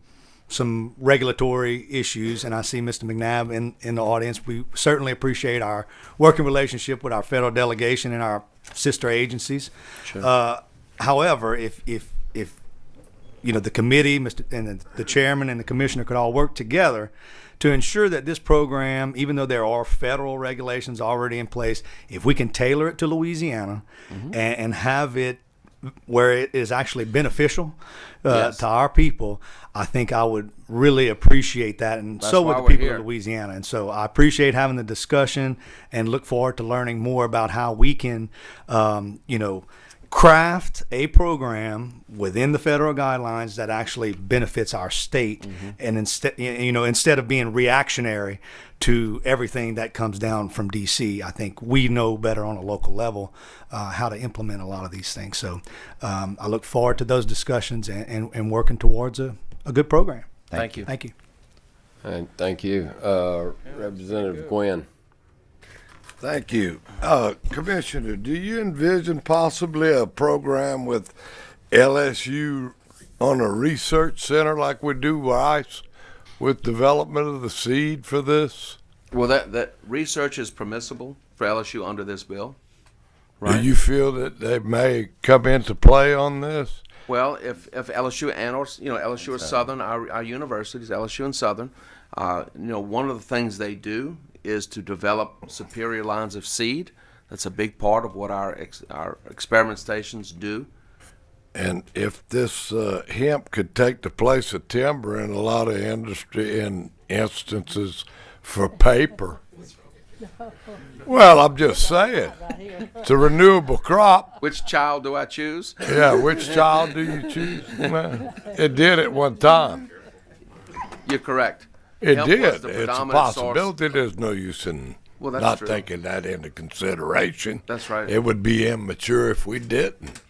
some regulatory issues, and I see Mr. McNabb in the audience. We certainly appreciate our working relationship with our federal delegation and our sister agencies. Sure. However, if the committee, and the chairman and the commissioner could all work together to ensure that this program, even though there are federal regulations already in place, if we can tailor it to Louisiana and have it where it is actually beneficial Yes. to our people, I think I would really appreciate that, and That's so why would the we're people here. of Louisiana. And so I appreciate having the discussion and look forward to learning more about how we can, craft a program within the federal guidelines that actually benefits our state, and instead of being reactionary to everything that comes down from DC, I think we know better on a local level how to implement a lot of these things. So I look forward to those discussions and working towards a good program. Thank you. Thank you. And thank you. Representative Gwynn. Thank you. Commissioner, do you envision possibly a program with LSU on a research center like we do RICE with development of the seed for this? Well, that research is permissible for LSU under this bill, right? Do you feel that they may come into play on this? Well, if LSU and LSU or Southern, our universities, LSU and Southern, one of the things they do is to develop superior lines of seed. That's a big part of what our experiment stations do. And if this hemp could take the place of timber in a lot of industry in instances for paper. Well, I'm just saying. It's a renewable crop. Which child do I choose? Yeah, which child do you choose? Well, it did at one time. You're correct. It Hemp was did. the It's a predominant possibility. source. There's no use in Well, that's not true. taking that into consideration. That's right. It would be immature if we didn't.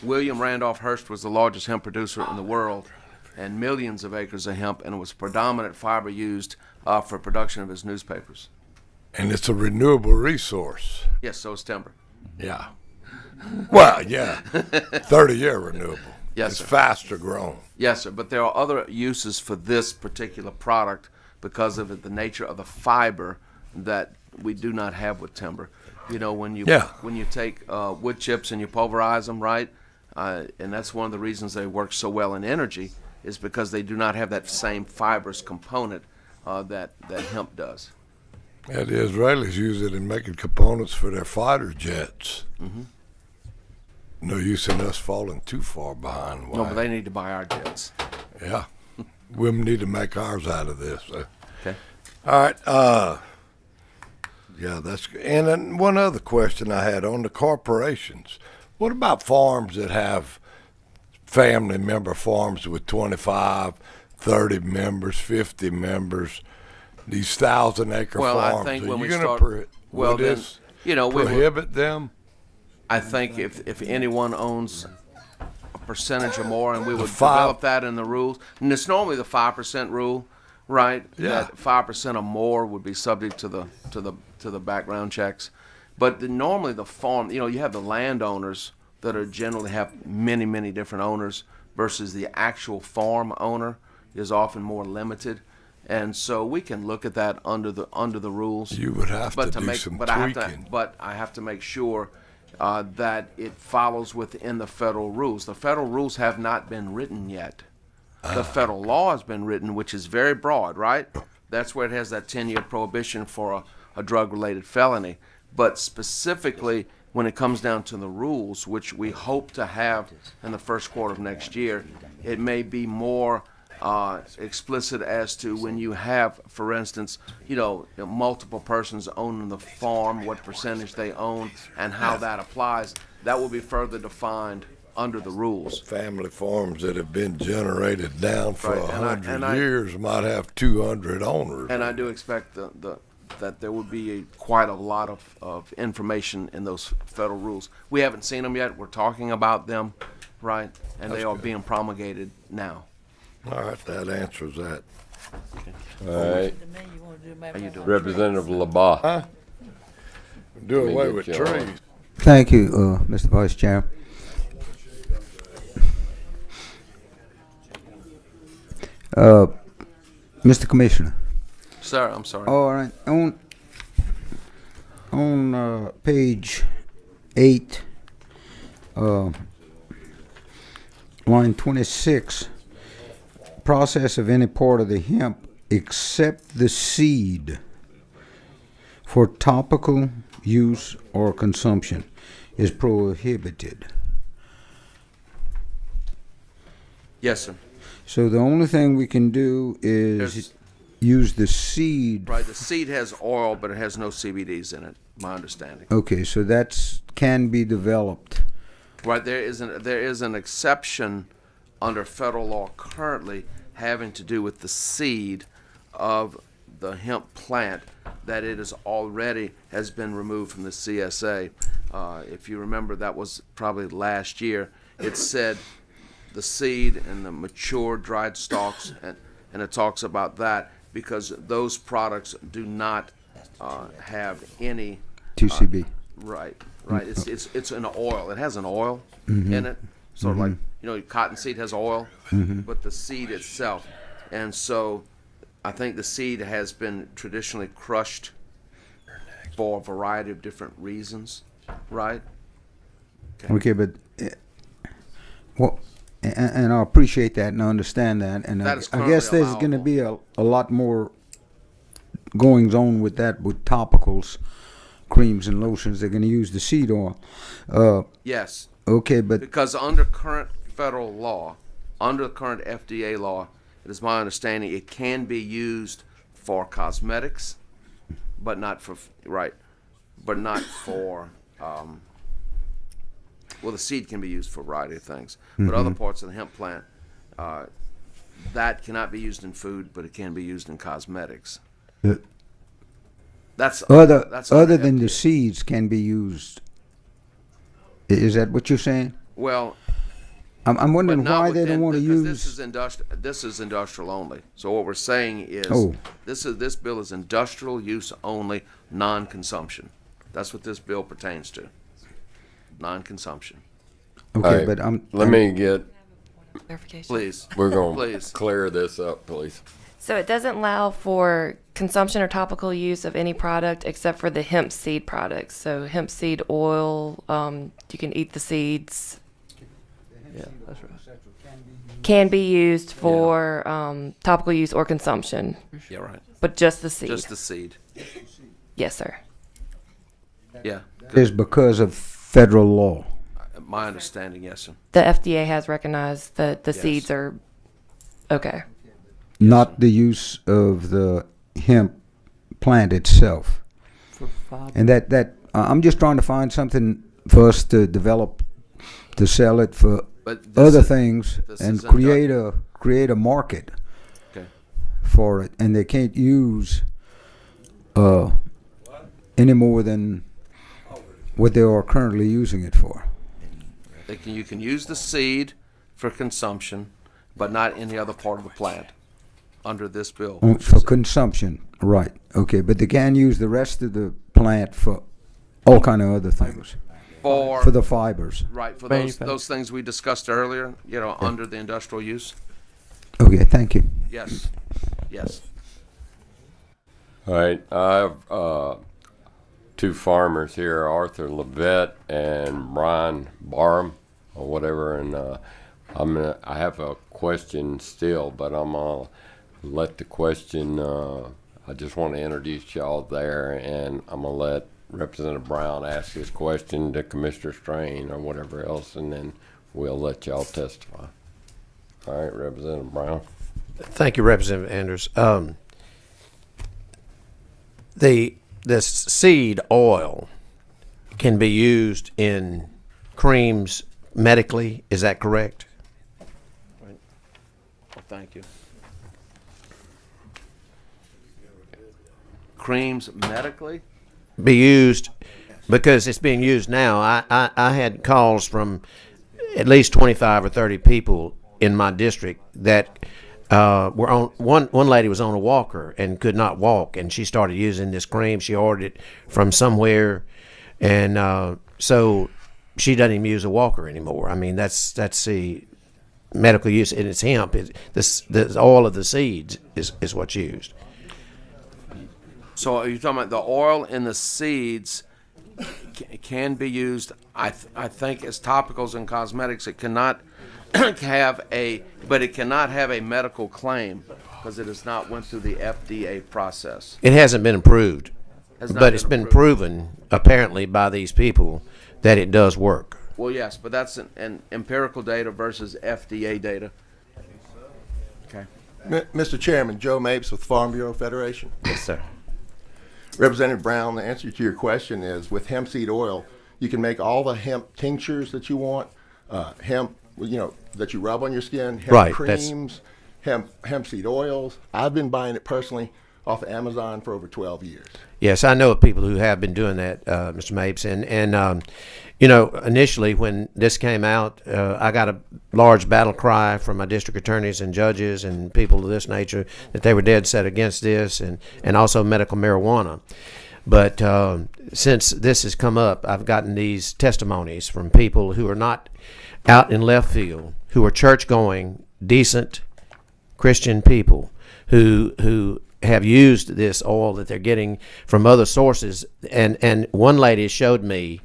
William Randolph Hearst was the largest hemp producer in the world, and millions of acres of hemp, and it was predominant fiber used for production of his newspapers. And it's a renewable resource. Yes, so is timber. Yeah. Well, yeah. 30-year renewable. Yes, It's sir. faster grown. Yes, sir, but there are other uses for this particular product because of the nature of the fiber that we do not have with timber. When you take wood chips and you pulverize them, right? And that's one of the reasons they work so well in energy, is because they do not have that same fibrous component that hemp does. Yeah, the Israelis use it in making components for their fighter jets. Mm-hmm. No use in us falling too far behind. No, but they need to buy our jets. Yeah. We need to make ours out of this. Okay. All right. Yeah, that's good. And then one other question I had on the corporations. What about farms that have family member farms with 25, 30 members, 50 members, these 1,000-acre Well, farms? I think Are when you we gonna start, well, then, this you know, prohibit them? I think if anyone owns a percentage or more, and we would five- develop that in the rules, and it's normally the 5% rule, right? Yeah. That 5% or more would be subject to the background checks. But normally the farm, you know, you have the landowners that are generally have many different owners versus the actual farm owner is often more limited. And so we can look at that under the rules. You would have to do some tweaking. I have to make sure that it follows within the federal rules. The federal rules have not been written yet. The federal law has been written, which is very broad, right? That's where it has that 10-year prohibition for a drug-related felony. But specifically, when it comes down to the rules, which we hope to have in the first quarter of next year, it may be more explicit as to when you have, for instance, multiple persons owning the farm, what percentage they own, and how that applies. That will be further defined under the rules. Family farms that have been generated down for Right, 100 years might have 200 owners. And I do expect that there would be quite a lot of information in those federal rules. We haven't seen them yet. We're talking about them, right? And they are being promulgated now. All right, that answers that. All right. How you doing? Representative LaBaugh. Huh? Do Let me away get with you trees. on. Thank you, Mr. Vice Chair. Mr. Commissioner. Sir, I'm sorry. All right. On page 8, line 26, process of any part of the hemp except the seed for topical use or consumption is prohibited. Yes, sir. So the only thing we can do is use the seed. Right, the seed has oil, but it has no CBDs in it, my understanding. Okay, so that's can be developed. Right, there is an exception under federal law currently having to do with the seed of the hemp plant, that it is already has been removed from the CSA. If you remember, that was probably last year. It said the seed and the mature dried stalks, and it talks about that because those products do not have any 2CB. Right. It's an oil. It has an oil in it, sort of like cottonseed has oil, but the seed itself, and so I think the seed has been traditionally crushed for a variety of different reasons, right? Okay, but well, and I appreciate that and I understand that, and That is I guess currently there's going to be a lot more goings on with that with topicals, creams and lotions. They're going to use the seed oil. Yes. Okay, but Because under current federal law, under the current FDA law, it is my understanding it can be used for cosmetics, but not for well, the seed can be used for a variety of things, but other parts of the hemp plant, that cannot be used in food, but it can be used in cosmetics. That's other than the seeds can be used. Is that what you're saying? Well, I'm wondering but not why they within- don't want to because use. This is industrial only. So what we're saying is this bill is industrial use only, non-consumption. That's what this bill pertains to. Non-consumption. Okay, All right, but let me get. Clarification. Please. We're going to Please. clear this up, please. So it doesn't allow for consumption or topical use of any product except for the hemp seed products. So hemp seed oil, you can eat the seeds. Yeah, that's right. can be used for topical use or consumption, Yeah, right. but just the seed. Just the seed. Yes, sir. Yeah. Is because of federal law. My understanding, yes, sir. The FDA has recognized that the Yes. seeds are okay. Not the use of the hemp plant itself. And that I'm just trying to find something for us to develop, to sell it for But this other is- things this and is create a market Okay. for it. And they can't use any more than what they are currently using it for. You can use the seed for consumption, but not any other part of the plant under this bill. For consumption, right? Okay, but they can use the rest of the plant for all kind of other things. For the fibers. Right, for those things we discussed earlier, under the industrial use. Okay, thank you. Yes, yes. All right, I have two farmers here, Arthur Levette and Brian Barham, or whatever, and I have a question still, but I'm gonna let the question. I just want to introduce y'all there, and I'm gonna let Representative Brown ask his question to Commissioner Strain or whatever else, and then we'll let y'all testify. All right, Representative Brown. Thank you, Representative Anders. The seed oil can be used in creams medically. Is that correct? Right. Well, thank you. Creams medically? Be used because it's being used now. I had calls from at least 25 or 30 people in my district that were on one lady was on a walker and could not walk, and she started using this cream. She ordered it from somewhere, and so she doesn't even use a walker anymore. I mean, that's the medical use, and it's hemp. The oil of the seeds is what's used. So are you talking about the oil in the seeds can be used, I think, as topicals and cosmetics? It cannot but it cannot have a medical claim because it has not went through the FDA process. It hasn't been approved, Has not but it's been proven, apparently, by these people that it does work. Well, yes, but that's an empirical data versus FDA data. Okay. Mr. Chairman, Joe Mapes with Farm Bureau Federation. Yes, sir. Representative Brown, the answer to your question is with hemp seed oil, you can make all the hemp tinctures that you want, hemp, that you rub on your skin, hemp Right, creams, hemp seed oils. I've been buying it personally off of Amazon for over 12 years. Yes, I know of people who have been doing that, Mr. Mapes, and initially when this came out, I got a large battle cry from my district attorneys and judges and people of this nature that they were dead set against this, and also medical marijuana. But since this has come up, I've gotten these testimonies from people who are not out in left field, who are church-going, decent Christian people who have used this oil that they're getting from other sources. And one lady showed me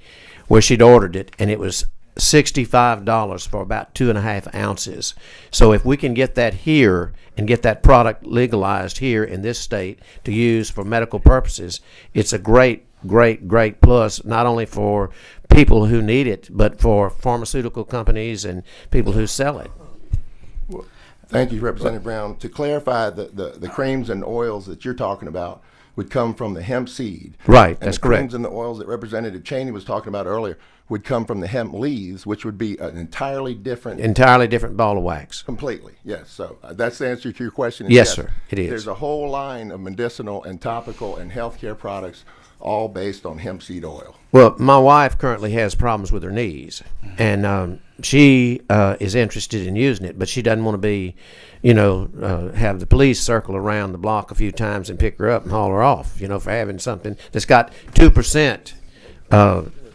where she'd ordered it, and it was $65 for about 2.5 ounces. So if we can get that here and get that product legalized here in this state to use for medical purposes, it's a great plus, not only for people who need it, but for pharmaceutical companies and people who sell it. Thank you, Representative Brown. To clarify, the creams and oils that you're talking about would come from the hemp seed. Right, and that's the correct. creams and the oils that Representative Cheney was talking about earlier would come from the hemp leaves, which would be an entirely different ball of wax. Completely, yes. So that's the answer to your question. Yes, sir, it is. There's a whole line of medicinal and topical and healthcare products all based on hemp seed oil. Well, my wife currently has problems with her knees, and she is interested in using it, but she doesn't want to be, have the police circle around the block a few times and pick her up and haul her off, for having something that's got 2%,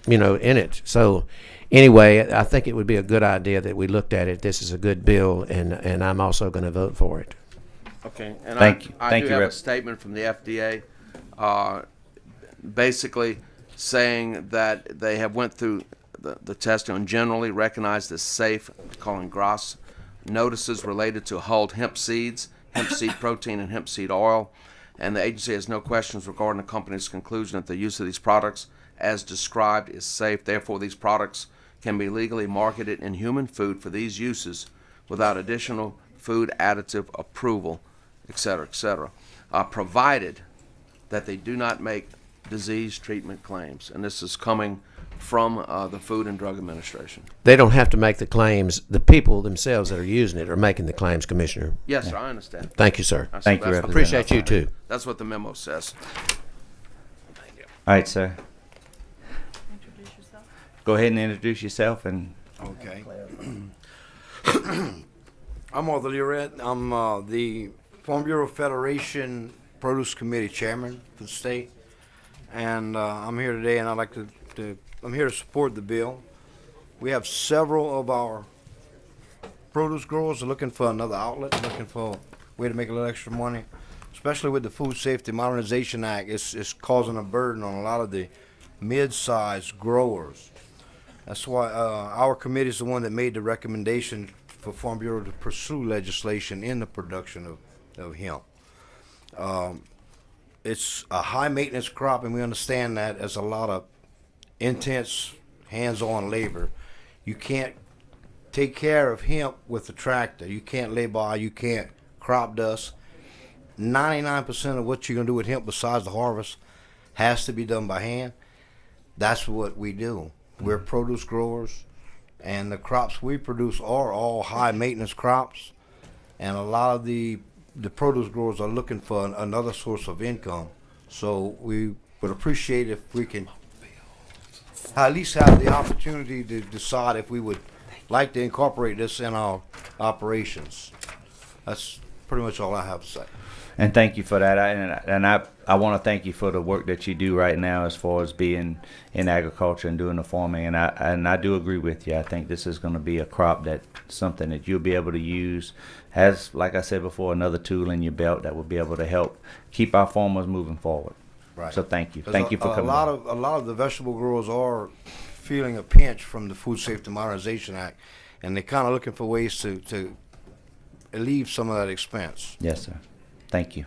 in it. So anyway, I think it would be a good idea that we looked at it. This is a good bill, and I'm also going to vote for it. Okay, and Thank you. I do have a statement from the FDA, basically saying that they have went through the testing and generally recognized as safe, calling GRAS notices related to hulled hemp seeds, hemp seed protein, and hemp seed oil, and the agency has no questions regarding the company's conclusion that the use of these products as described is safe. Therefore, these products can be legally marketed in human food for these uses without additional food additive approval, etc., provided that they do not make disease treatment claims. And this is coming from the Food and Drug Administration. They don't have to make the claims. The people themselves that are using it are making the claims, Commissioner. Yes, sir, I understand. Thank you, sir. Thank you, That's Appreciate you, too. That's what the memo says. All right, sir. Go ahead and introduce yourself and. Okay. I'm Arthur Learett. I'm the Farm Bureau Federation Produce Committee Chairman for the state, and I'm here today, and I'd like to I'm here to support the bill. We have several of our produce growers are looking for another outlet, looking for a way to make a little extra money, especially with the Food Safety Modernization Act. It's causing a burden on a lot of the mid-sized growers. That's why our committee is the one that made the recommendation for Farm Bureau to pursue legislation in the production of hemp. It's a high maintenance crop, and we understand that as a lot of intense hands-on labor. You can't take care of hemp with a tractor. You can't lay by, you can't crop dust. 99% of what you're going to do with hemp besides the harvest has to be done by hand. That's what we do. We're produce growers, and the crops we produce are all high maintenance crops, and a lot of the produce growers are looking for another source of income. So we would appreciate if we can at least have the opportunity to decide if we would like to incorporate this in our operations. That's pretty much all I have to say. And thank you for that. I want to thank you for the work that you do right now as far as being in agriculture and doing the farming. And I do agree with you. I think this is going to be a crop that something that you'll be able to use as, like I said before, another tool in your belt that will be able to help keep our farmers moving forward. Right. So thank you. Thank you for coming. A lot of the vegetable growers are feeling a pinch from the Food Safety Modernization Act, and they're kind of looking for ways to relieve some of that expense. Yes, sir. Thank you.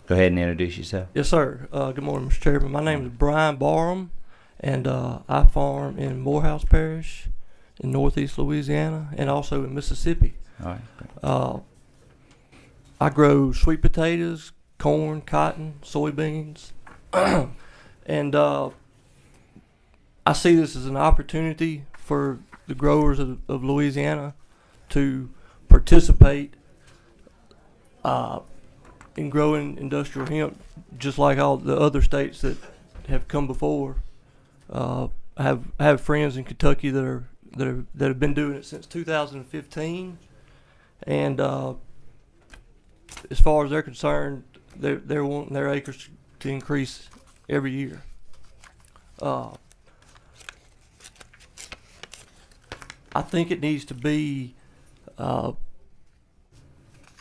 Go ahead and introduce yourself. Yes, sir. Good morning, Mr. Chairman. My name is Brian Barham, and I farm in Morehouse Parish in northeast Louisiana and also in Mississippi. All right. I grow sweet potatoes, corn, cotton, soybeans, and I see this as an opportunity for the growers of Louisiana to participate in growing industrial hemp, just like all the other states that have come before. I have friends in Kentucky that have been doing it since 2015, and as far as they're concerned, they're wanting their acres to increase every year. I think it needs to be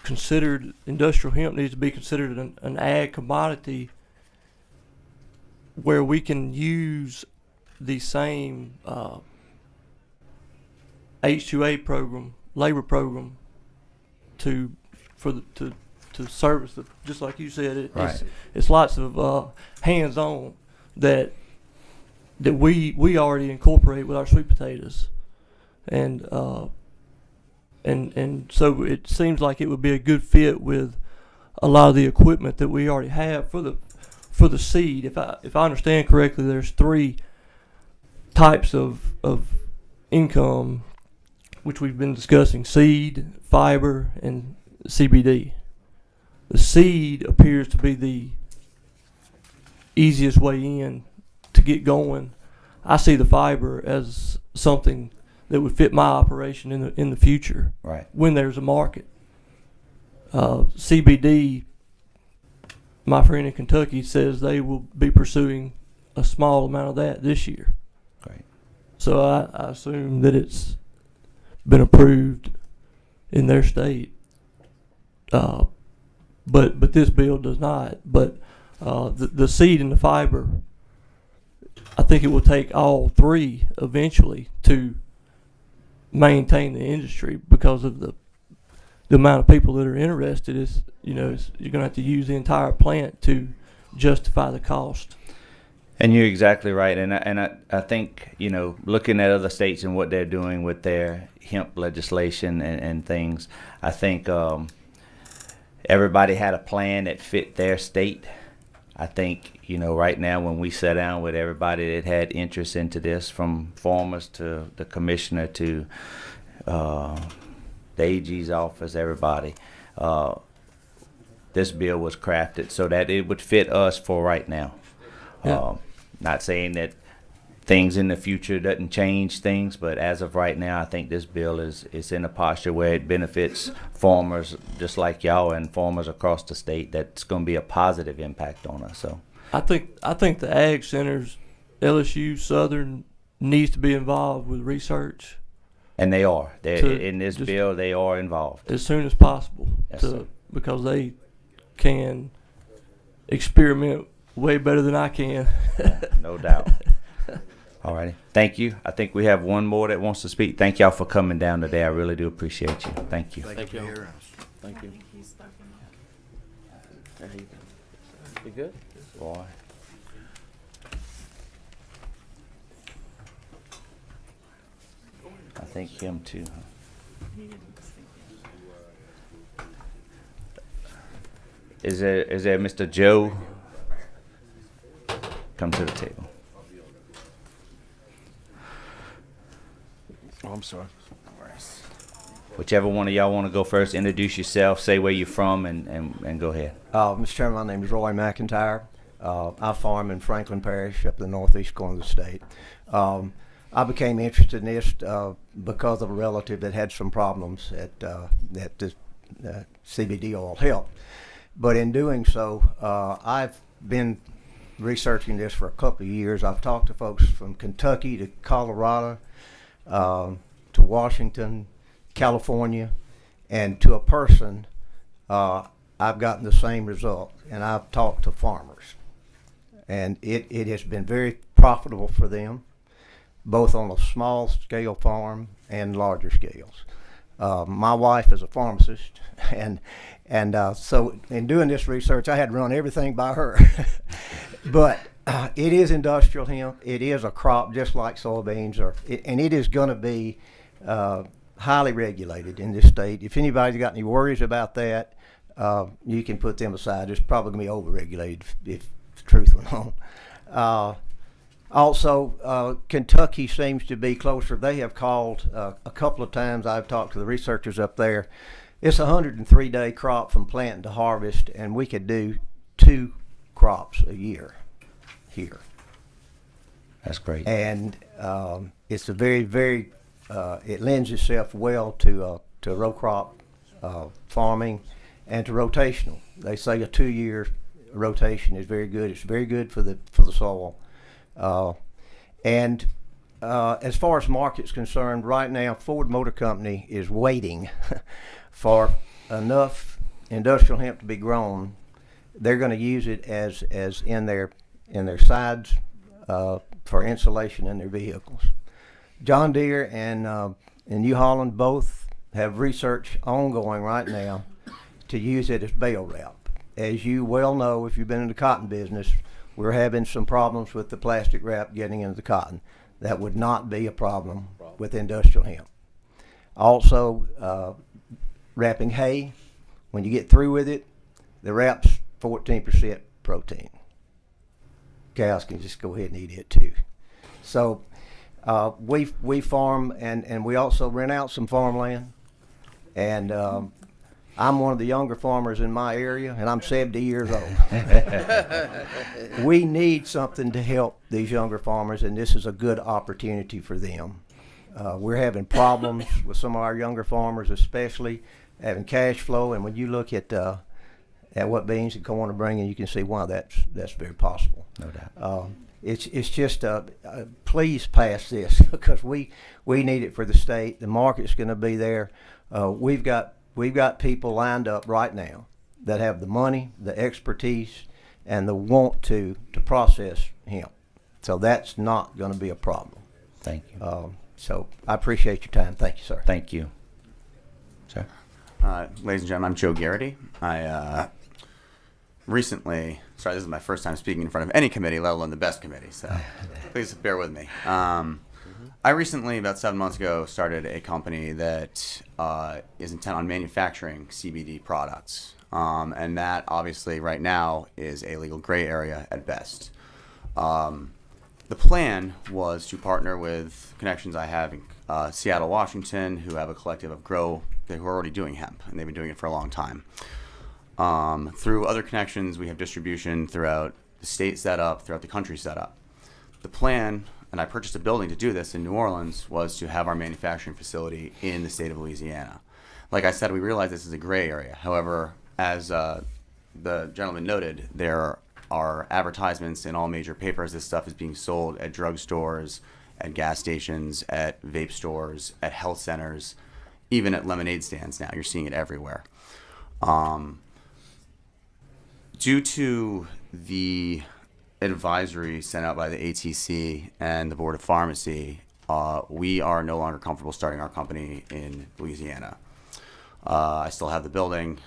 considered, industrial hemp needs to be considered an ag commodity where we can use the same H-2A program, labor program, to service the, just like you said, it's lots of hands-on that we already incorporate with our sweet potatoes, and so it seems like it would be a good fit with a lot of the equipment that we already have for the seed. If I understand correctly, there's 3 types of income which we've been discussing: seed, fiber, and CBD. The seed appears to be the easiest way in to get going. I see the fiber as something that would fit my operation in the future, right, when there's a market. CBD, my friend in Kentucky says they will be pursuing a small amount of that this year. Right. So I assume that it's been approved in their state. But this bill does not. But the seed and the fiber, I think it will take all 3 eventually to maintain the industry because of the amount of people that are interested. Is you're going to have to use the entire plant to justify the cost. And you're exactly right. And I think, looking at other states and what they're doing with their hemp legislation and things, I think everybody had a plan that fit their state. I think, right now when we sat down with everybody that had interest into this, from farmers to the commissioner to the AG's office, everybody, this bill was crafted so that it would fit us for right now. Yeah. Not saying that things in the future doesn't change things, but as of right now, I think this bill is in a posture where it benefits farmers just like y'all and farmers across the state. That's going to be a positive impact on us. So I think the ag centers, LSU, Southern, needs to be involved with research. And they are. In this bill, they are involved as soon as possible. Yes, sir. Because they can experiment way better than I can. No doubt. All righty. Thank you. I think we have one more that wants to speak. Thank y'all for coming down today. I really do appreciate you. Thank you. Thank you. Thank you. You good? Boy. I think him too. Is there Mr. Joe? Come to the table. Oh, I'm sorry. Whichever one of y'all want to go first, introduce yourself, say where you're from, and go ahead. Mr. Chairman, my name is Roy McIntyre. I farm in Franklin Parish up in the northeast corner of the state. I became interested in this because of a relative that had some problems that the CBD oil helped. But in doing so, I've been researching this for a couple of years. I've talked to folks from Kentucky to Colorado to Washington, California, and to a person, I've gotten the same result. And I've talked to farmers, and it has been very profitable for them, both on a small scale farm and larger scales. My wife is a pharmacist, and so in doing this research, I had to run everything by her. But it is industrial hemp. It is a crop just like soybeans, and it is going to be highly regulated in this state. If anybody's got any worries about that, you can put them aside. It's probably going to be over-regulated if the truth went on. Also, Kentucky seems to be closer. They have called a couple of times. I've talked to the researchers up there. It's a 103-day crop from plant to harvest, and we could do 2 crops a year here. That's great. And it's a very, very, it lends itself well to row crop farming and to rotational. They say a 2-year rotation is very good. It's very good for the soil. And as far as market's concerned, right now Ford Motor Company is waiting for enough industrial hemp to be grown. They're going to use it as in their sides for insulation in their vehicles. John Deere and New Holland both have research ongoing right now to use it as bale wrap. As you well know, if you've been in the cotton business, we're having some problems with the plastic wrap getting into the cotton. That would not be a problem with industrial hemp. Also, wrapping hay, when you get through with it, the wrap's 14% protein. Cows can just go ahead and eat it too. So we farm and we also rent out some farmland. And I'm one of the younger farmers in my area, and I'm 70 years old. We need something to help these younger farmers, and this is a good opportunity for them. We're having problems with some of our younger farmers, especially having cash flow. And when you look at what beans and corn are bringing, you can see why that's very possible. No doubt. It's just please pass this because we need it for the state. The market's going to be there. We've got people lined up right now that have the money, the expertise, and the want to process hemp. So that's not going to be a problem. Thank you. So I appreciate your time. Thank you, sir. Thank you. Sir. Ladies and gentlemen, I'm Joe Garrity. I recently, sorry, this is my first time speaking in front of any committee, let alone the best committee, so please bear with me. I recently, about 7 months ago, started a company that is intent on manufacturing CBD products. And that, obviously, right now is a legal gray area at best. The plan was to partner with connections I have in Seattle, Washington, who have a collective of who are already doing hemp, and they've been doing it for a long time. Through other connections, we have distribution throughout the state set up, throughout the country set up. The plan, and I purchased a building to do this in New Orleans, was to have our manufacturing facility in the state of Louisiana. Like I said, we realize this is a gray area. However, as the gentleman noted, there are advertisements in all major papers. This stuff is being sold at drugstores, at gas stations, at vape stores, at health centers, even at lemonade stands now. You're seeing it everywhere. Due to the advisory sent out by the ATC and the Board of Pharmacy, we are no longer comfortable starting our company in Louisiana. I still have the building.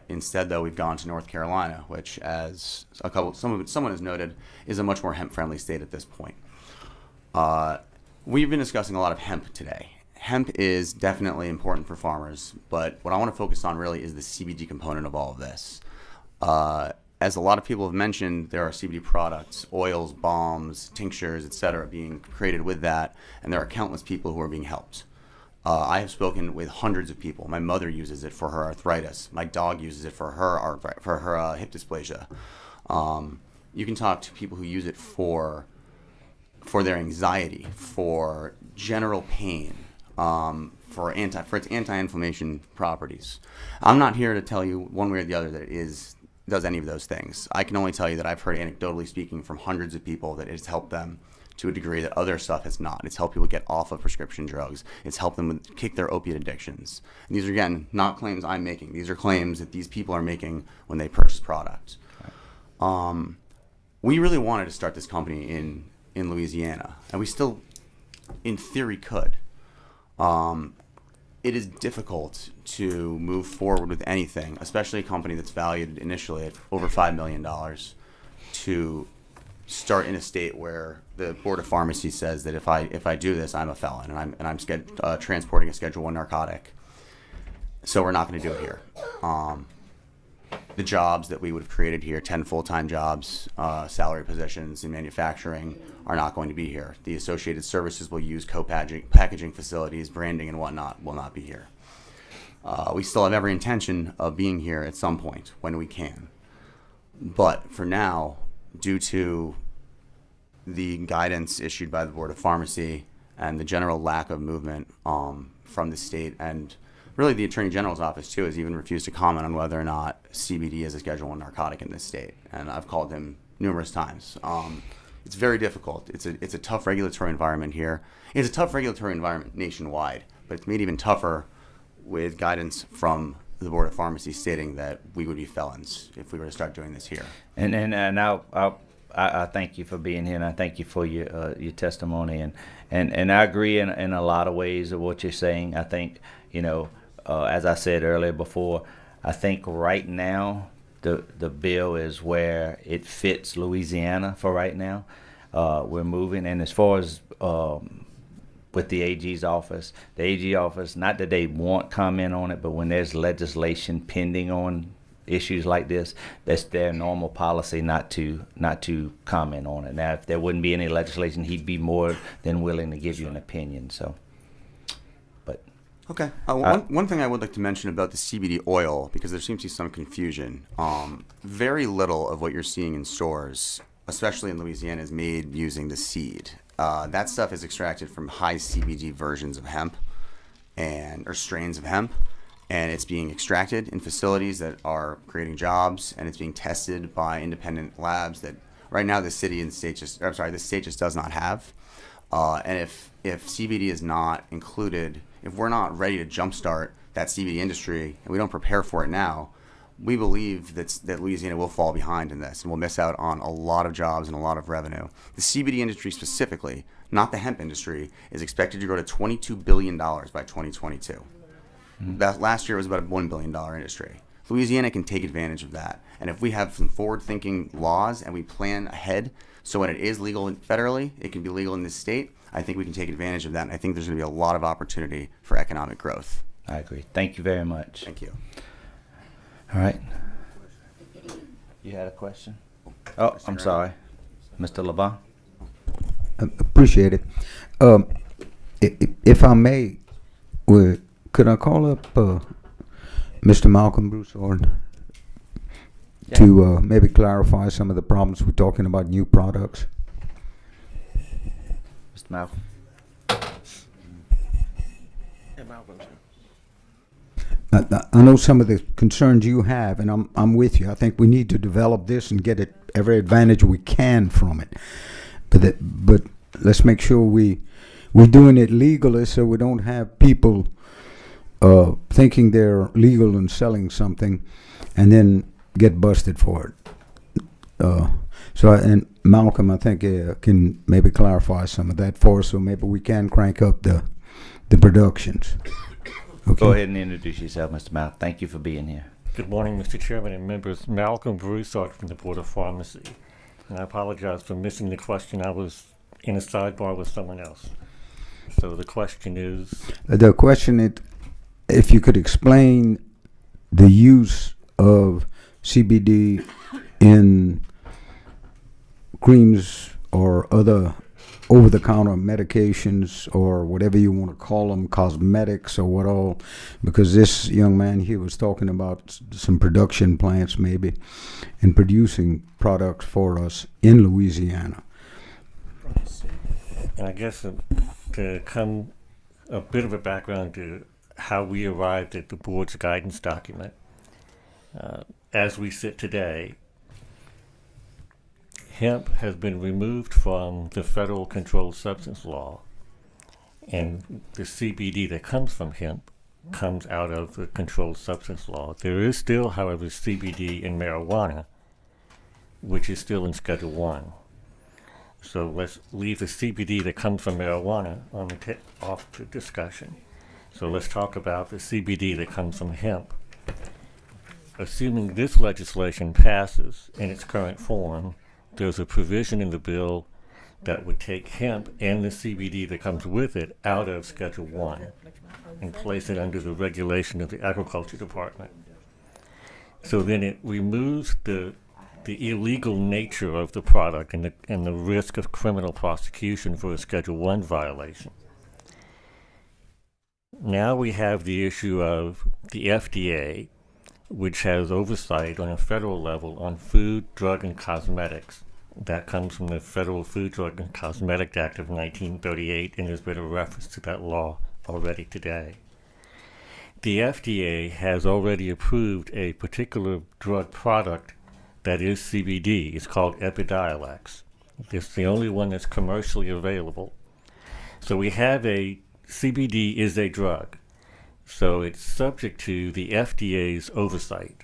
Instead, though, we've gone to North Carolina, which, as someone has noted, is a much more hemp-friendly state at this point. We've been discussing a lot of hemp today. Hemp is definitely important for farmers, but what I want to focus on really is the CBD component of all of this. As a lot of people have mentioned, there are CBD products, oils, balms, tinctures, etc., being created with that, and there are countless people who are being helped. I have spoken with hundreds of people. My mother uses it for her arthritis. My dog uses it for her hip dysplasia. You can talk to people who use it for their anxiety, for general pain, for its anti-inflammation properties. I'm not here to tell you one way or the other that it does any of those things. I can only tell you that I've heard, anecdotally speaking, from hundreds of people that it has helped them to a degree that other stuff has not. It's helped people get off of prescription drugs. It's helped them kick their opiate addictions. And these are, again, not claims I'm making. These are claims that these people are making when they purchase products. We really wanted to start this company in Louisiana, and we still, in theory, could. It is difficult to move forward with anything, especially a company that's valued initially at over $5 million, to start in a state where the Board of Pharmacy says that if I do this, I'm a felon, and I'm transporting a Schedule I narcotic. So we're not going to do it here. The jobs that we would have created here, 10 full-time jobs, salary positions in manufacturing, are not going to be here. The associated services will use packaging facilities, branding, and whatnot will not be here. We still have every intention of being here at some point when we can. But for now, due to the guidance issued by the Board of Pharmacy and the general lack of movement from the state, and really the Attorney General's office too has even refused to comment on whether or not CBD is a Schedule I narcotic in this state, and I've called him numerous times. It's very difficult. It's a tough regulatory environment here. It's a tough regulatory environment nationwide, but it's made even tougher with guidance from the Board of Pharmacy stating that we would be felons if we were to start doing this here. And I thank you for being here, and I thank you for your testimony, and I agree in a lot of ways of what you're saying. I think, as I said earlier before, I think right now the bill is where it fits Louisiana for right now. We're moving, and as far as with the AG's office, not that they won't comment on it, but when there's legislation pending on issues like this, that's their normal policy not to comment on it. Now, if there wouldn't be any legislation, he'd be more than willing to give you an opinion. So, but okay. One thing I would like to mention about the CBD oil, because there seems to be some confusion. Very little of what you're seeing in stores, especially in Louisiana, is made using the seed. That stuff is extracted from high CBD versions of hemp or strains of hemp. And it's being extracted in facilities that are creating jobs, and it's being tested by independent labs that right now the state just does not have. And if CBD is not included, if we're not ready to jumpstart that CBD industry and we don't prepare for it now, we believe that Louisiana will fall behind in this and will miss out on a lot of jobs and a lot of revenue. The CBD industry specifically, not the hemp industry, is expected to grow to $22 billion by 2022. That last year was about a $1 billion industry. Louisiana can take advantage of that. And if we have some forward-thinking laws and we plan ahead so when it is legal federally, it can be legal in this state, I think we can take advantage of that. And I think there's going to be a lot of opportunity for economic growth. I agree. Thank you very much. Thank you. All right. You had a question? Oh, I'm sorry. Mr. LeBon? Appreciate it. If I may, could I call up Mr. Malcolm Broussard to maybe clarify some of the problems we're talking about new products? Mr. Malcolm? I know some of the concerns you have, and I'm with you. I think we need to develop this and get every advantage we can from it. But let's make sure we're doing it legally, so we don't have people thinking they're legal and selling something, and then get busted for it. And Malcolm, I think can maybe clarify some of that for us, so maybe we can crank up the productions. Okay. Go ahead and introduce yourself, Mr. Malcolm. Thank you for being here. Good morning, Mr. Chairman and members. Malcolm Broussard from the Board of Pharmacy. And I apologize for missing the question. I was in a sidebar with someone else. So the question is? The question is, if you could explain the use of CBD in creams or other over-the-counter medications or whatever you want to call them, cosmetics or what all, because this young man here was talking about some production plants maybe and producing products for us in Louisiana. And I guess to come a bit of a background to how we arrived at the board's guidance document. As we sit today, hemp has been removed from the federal controlled substance law, and the CBD that comes from hemp comes out of the controlled substance law. There is still, however, CBD in marijuana, which is still in Schedule 1. So let's leave the CBD that comes from marijuana off the discussion. So let's talk about the CBD that comes from hemp. Assuming this legislation passes in its current form, there's a provision in the bill that would take hemp and the CBD that comes with it out of Schedule 1 and place it under the regulation of the Agriculture Department. So then it removes the illegal nature of the product and the risk of criminal prosecution for a Schedule 1 violation. Now we have the issue of the FDA, which has oversight on a federal level on food, drug, and cosmetics. That comes from the Federal Food, Drug, and Cosmetic Act of 1938, and there's been a reference to that law already today. The FDA has already approved a particular drug product that is CBD. It's called Epidiolex. It's the only one that's commercially available. So we have CBD is a drug. So it's subject to the FDA's oversight.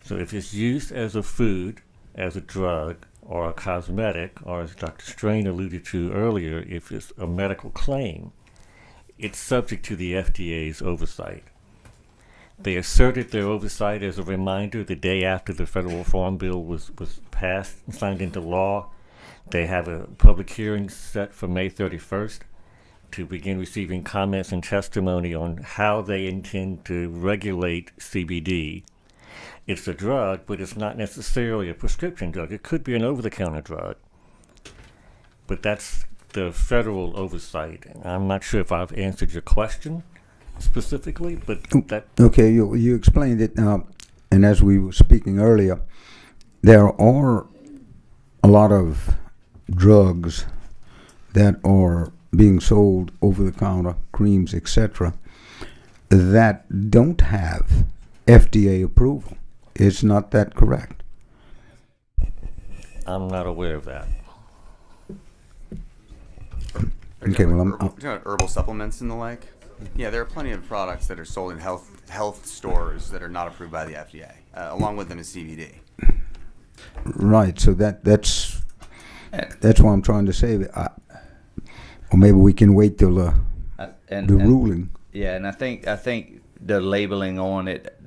So if it's used as a food, as a drug, or a cosmetic, or as Dr. Strain alluded to earlier, if it's a medical claim, it's subject to the FDA's oversight. They asserted their oversight as a reminder the day after the federal farm bill was passed and signed into law. They have a public hearing set for May 31st. To begin receiving comments and testimony on how they intend to regulate CBD. It's a drug, but it's not necessarily a prescription drug. It could be an over-the-counter drug. But that's the federal oversight. And I'm not sure if I've answered your question specifically, but that... Okay, you explained it, and as we were speaking earlier, there are a lot of drugs that are being sold over the counter, creams, etc., that don't have FDA approval. Is not that correct? I'm not aware of that. Okay, well, herbal supplements and the like. Yeah, there are plenty of products that are sold in health stores that are not approved by the FDA. Along with them is CBD. Right. So that's what I'm trying to say. Or maybe we can wait till the ruling. Yeah, and I think the labeling on it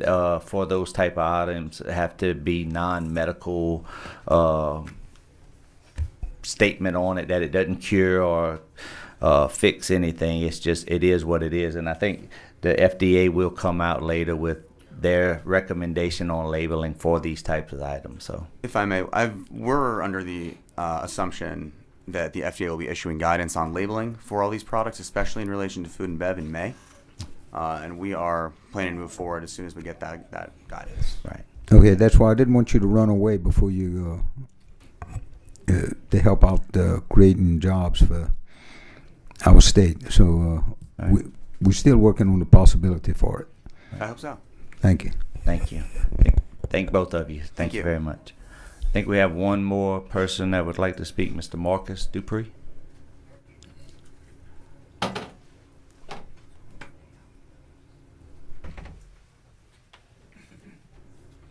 for those type of items have to be non-medical statement on it that it doesn't cure or fix anything. It's just, it is what it is. And I think the FDA will come out later with their recommendation on labeling for these types of items. So, if I may, we're under the assumption that the FDA will be issuing guidance on labeling for all these products, especially in relation to food and bev in May. And we are planning to move forward as soon as we get that guidance. Right. Okay, that's why I didn't want you to run away before you to help out creating jobs for our state. So we're still working on the possibility for it. I hope so. Thank you. Thank you. Thank both of you. Thank you very much. I think we have one more person that would like to speak, Mr. Marcus Dupree.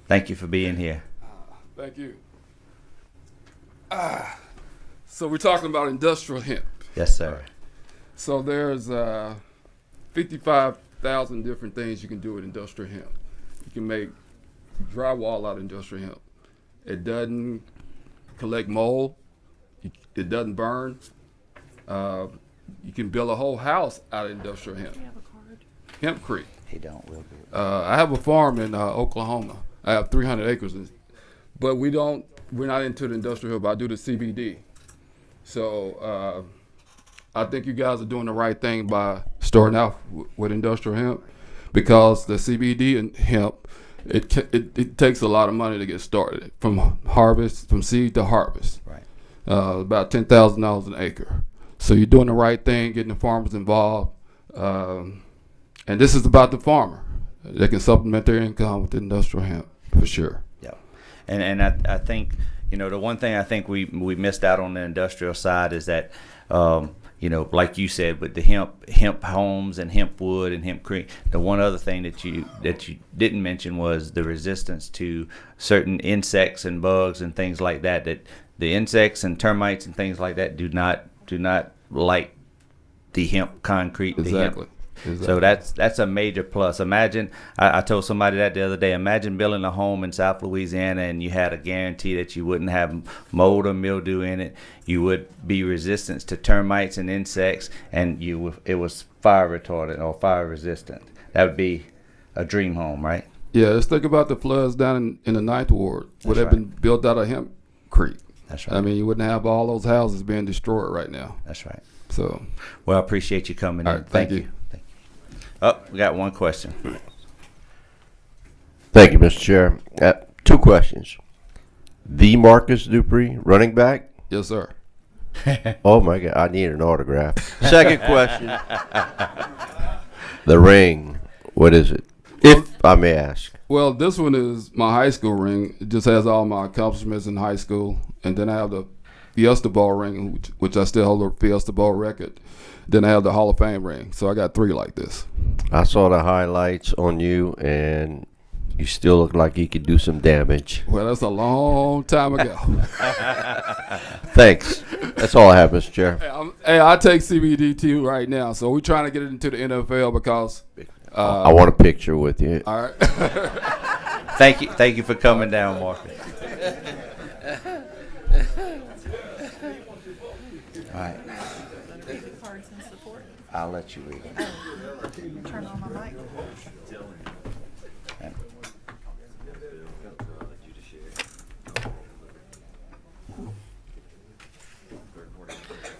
Thank you for being here. Thank you. So we're talking about industrial hemp. Yes, sir. So there's 55,000 different things you can do with industrial hemp. You can make drywall out of industrial hemp. It doesn't collect mold. It doesn't burn. You can build a whole house out of industrial hemp. Hempcrete. He don't. Will be. I have a farm in Oklahoma. I have 300 acres, but we're not into the industrial hemp. I do the CBD. So I think you guys are doing the right thing by starting out with industrial hemp, because the CBD and hemp, it takes a lot of money to get started from seed to harvest. Right. About $10,000 an acre. So you're doing the right thing, getting the farmers involved, and this is about the farmer. They can supplement their income with industrial hemp for sure. Yeah, and I think, you know, the one thing I think we missed out on the industrial side is that, you know, like you said, with the hemp homes and hemp wood and hempcrete, the one other thing that you didn't mention was the resistance to certain insects and bugs and things like that. That the insects and termites and things like that do not like the hemp concrete. Exactly. So that's a major plus. Imagine, I told somebody that the other day, imagine building a home in South Louisiana and you had a guarantee that you wouldn't have mold or mildew in it. You would be resistant to termites and insects, and it was fire retardant or fire resistant. That would be a dream home, right? Yeah, let's think about the floods down in the 9th Ward, where they've been built out of hempcrete. That's right. I mean, you wouldn't have all those houses being destroyed right now. That's right. So, well, I appreciate you coming in. Right, thank you. Oh, we got one question. Thank you, Mr. Chair. 2 questions. The Marcus Dupree, running back? Yes, sir. Oh, my God. I need an autograph. Second question. The ring. What is it? If I may ask. Well, this one is my high school ring. It just has all my accomplishments in high school. And then I have the Fiesta Bowl ring, which I still hold the Fiesta Bowl record. Then I have the Hall of Fame ring. So I got 3 like this. I saw the highlights on you, and you still look like you could do some damage. Well, that's a long time ago. Thanks. That's all I have, Mr. Chair. Hey, I take CBD too right now. So we're trying to get it into the NFL because I want a picture with you. All right. Thank you for coming down, Marcus. All right. I'll let you read it. Turn on my mic.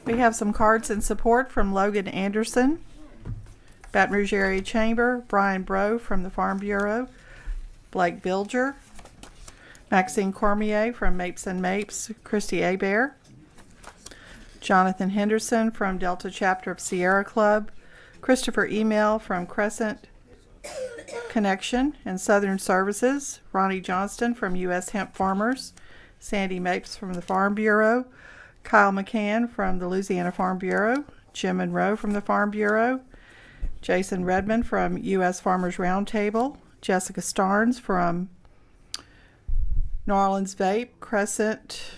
We have some cards in support from Logan Anderson, Baton Rouge Area Chamber, Brian Brough from the Farm Bureau, Blake Bilger, Maxine Cormier from Mapes and Mapes, Christy Abear, Jonathan Henderson from Delta Chapter of Sierra Club, Christopher Email from Crescent Connection and Southern Services, Ronnie Johnston from U.S. Hemp Farmers, Sandy Mapes from the Farm Bureau, Kyle McCann from the Louisiana Farm Bureau, Jim Monroe from the Farm Bureau, Jason Redmond from U.S. Farmers Roundtable, Jessica Starnes from New Orleans Vape, Crescent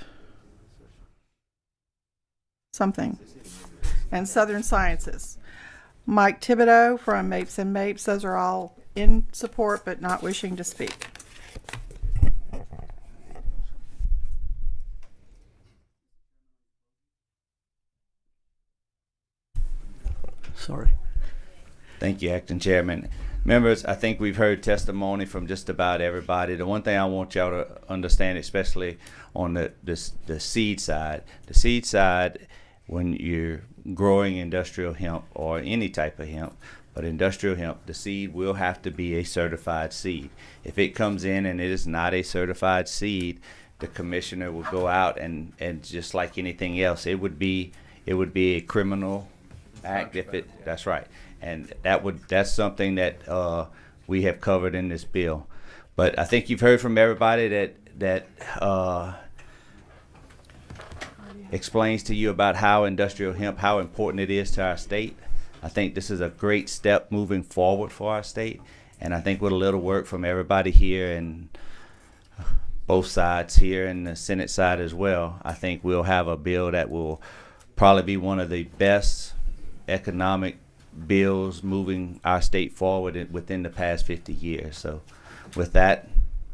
something, and Southern Sciences. Mike Thibodeau from Mapes and Mapes. Those are all in support but not wishing to speak. Sorry. Thank you, Acting Chairman. Members, I think we've heard testimony from just about everybody. The one thing I want y'all to understand, especially on the seed side, when you're growing industrial hemp or any type of hemp, but industrial hemp, the seed will have to be a certified seed. If it comes in and it is not a certified seed, the commissioner will go out and just like anything else, it would be a criminal act if it, that's right. And that's something that we have covered in this bill. But I think you've heard from everybody that explains to you about how industrial hemp, how important it is to our state. I think this is a great step moving forward for our state. And I think with a little work from everybody here and both sides here and the Senate side as well, I think we'll have a bill that will probably be one of the best economic bills moving our state forward within the past 50 years. So with that,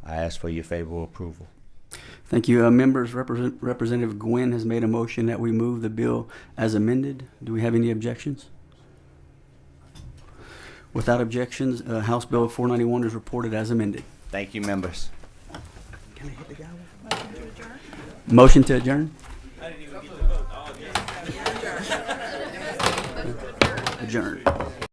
I ask for your favorable approval. Thank you. Members, Representative Gwynn has made a motion that we move the bill as amended. Do we have any objections? Without objections, House Bill 491 is reported as amended. Thank you, members. Can I hit the gavel? Motion to adjourn? I didn't even get to vote. Adjourn.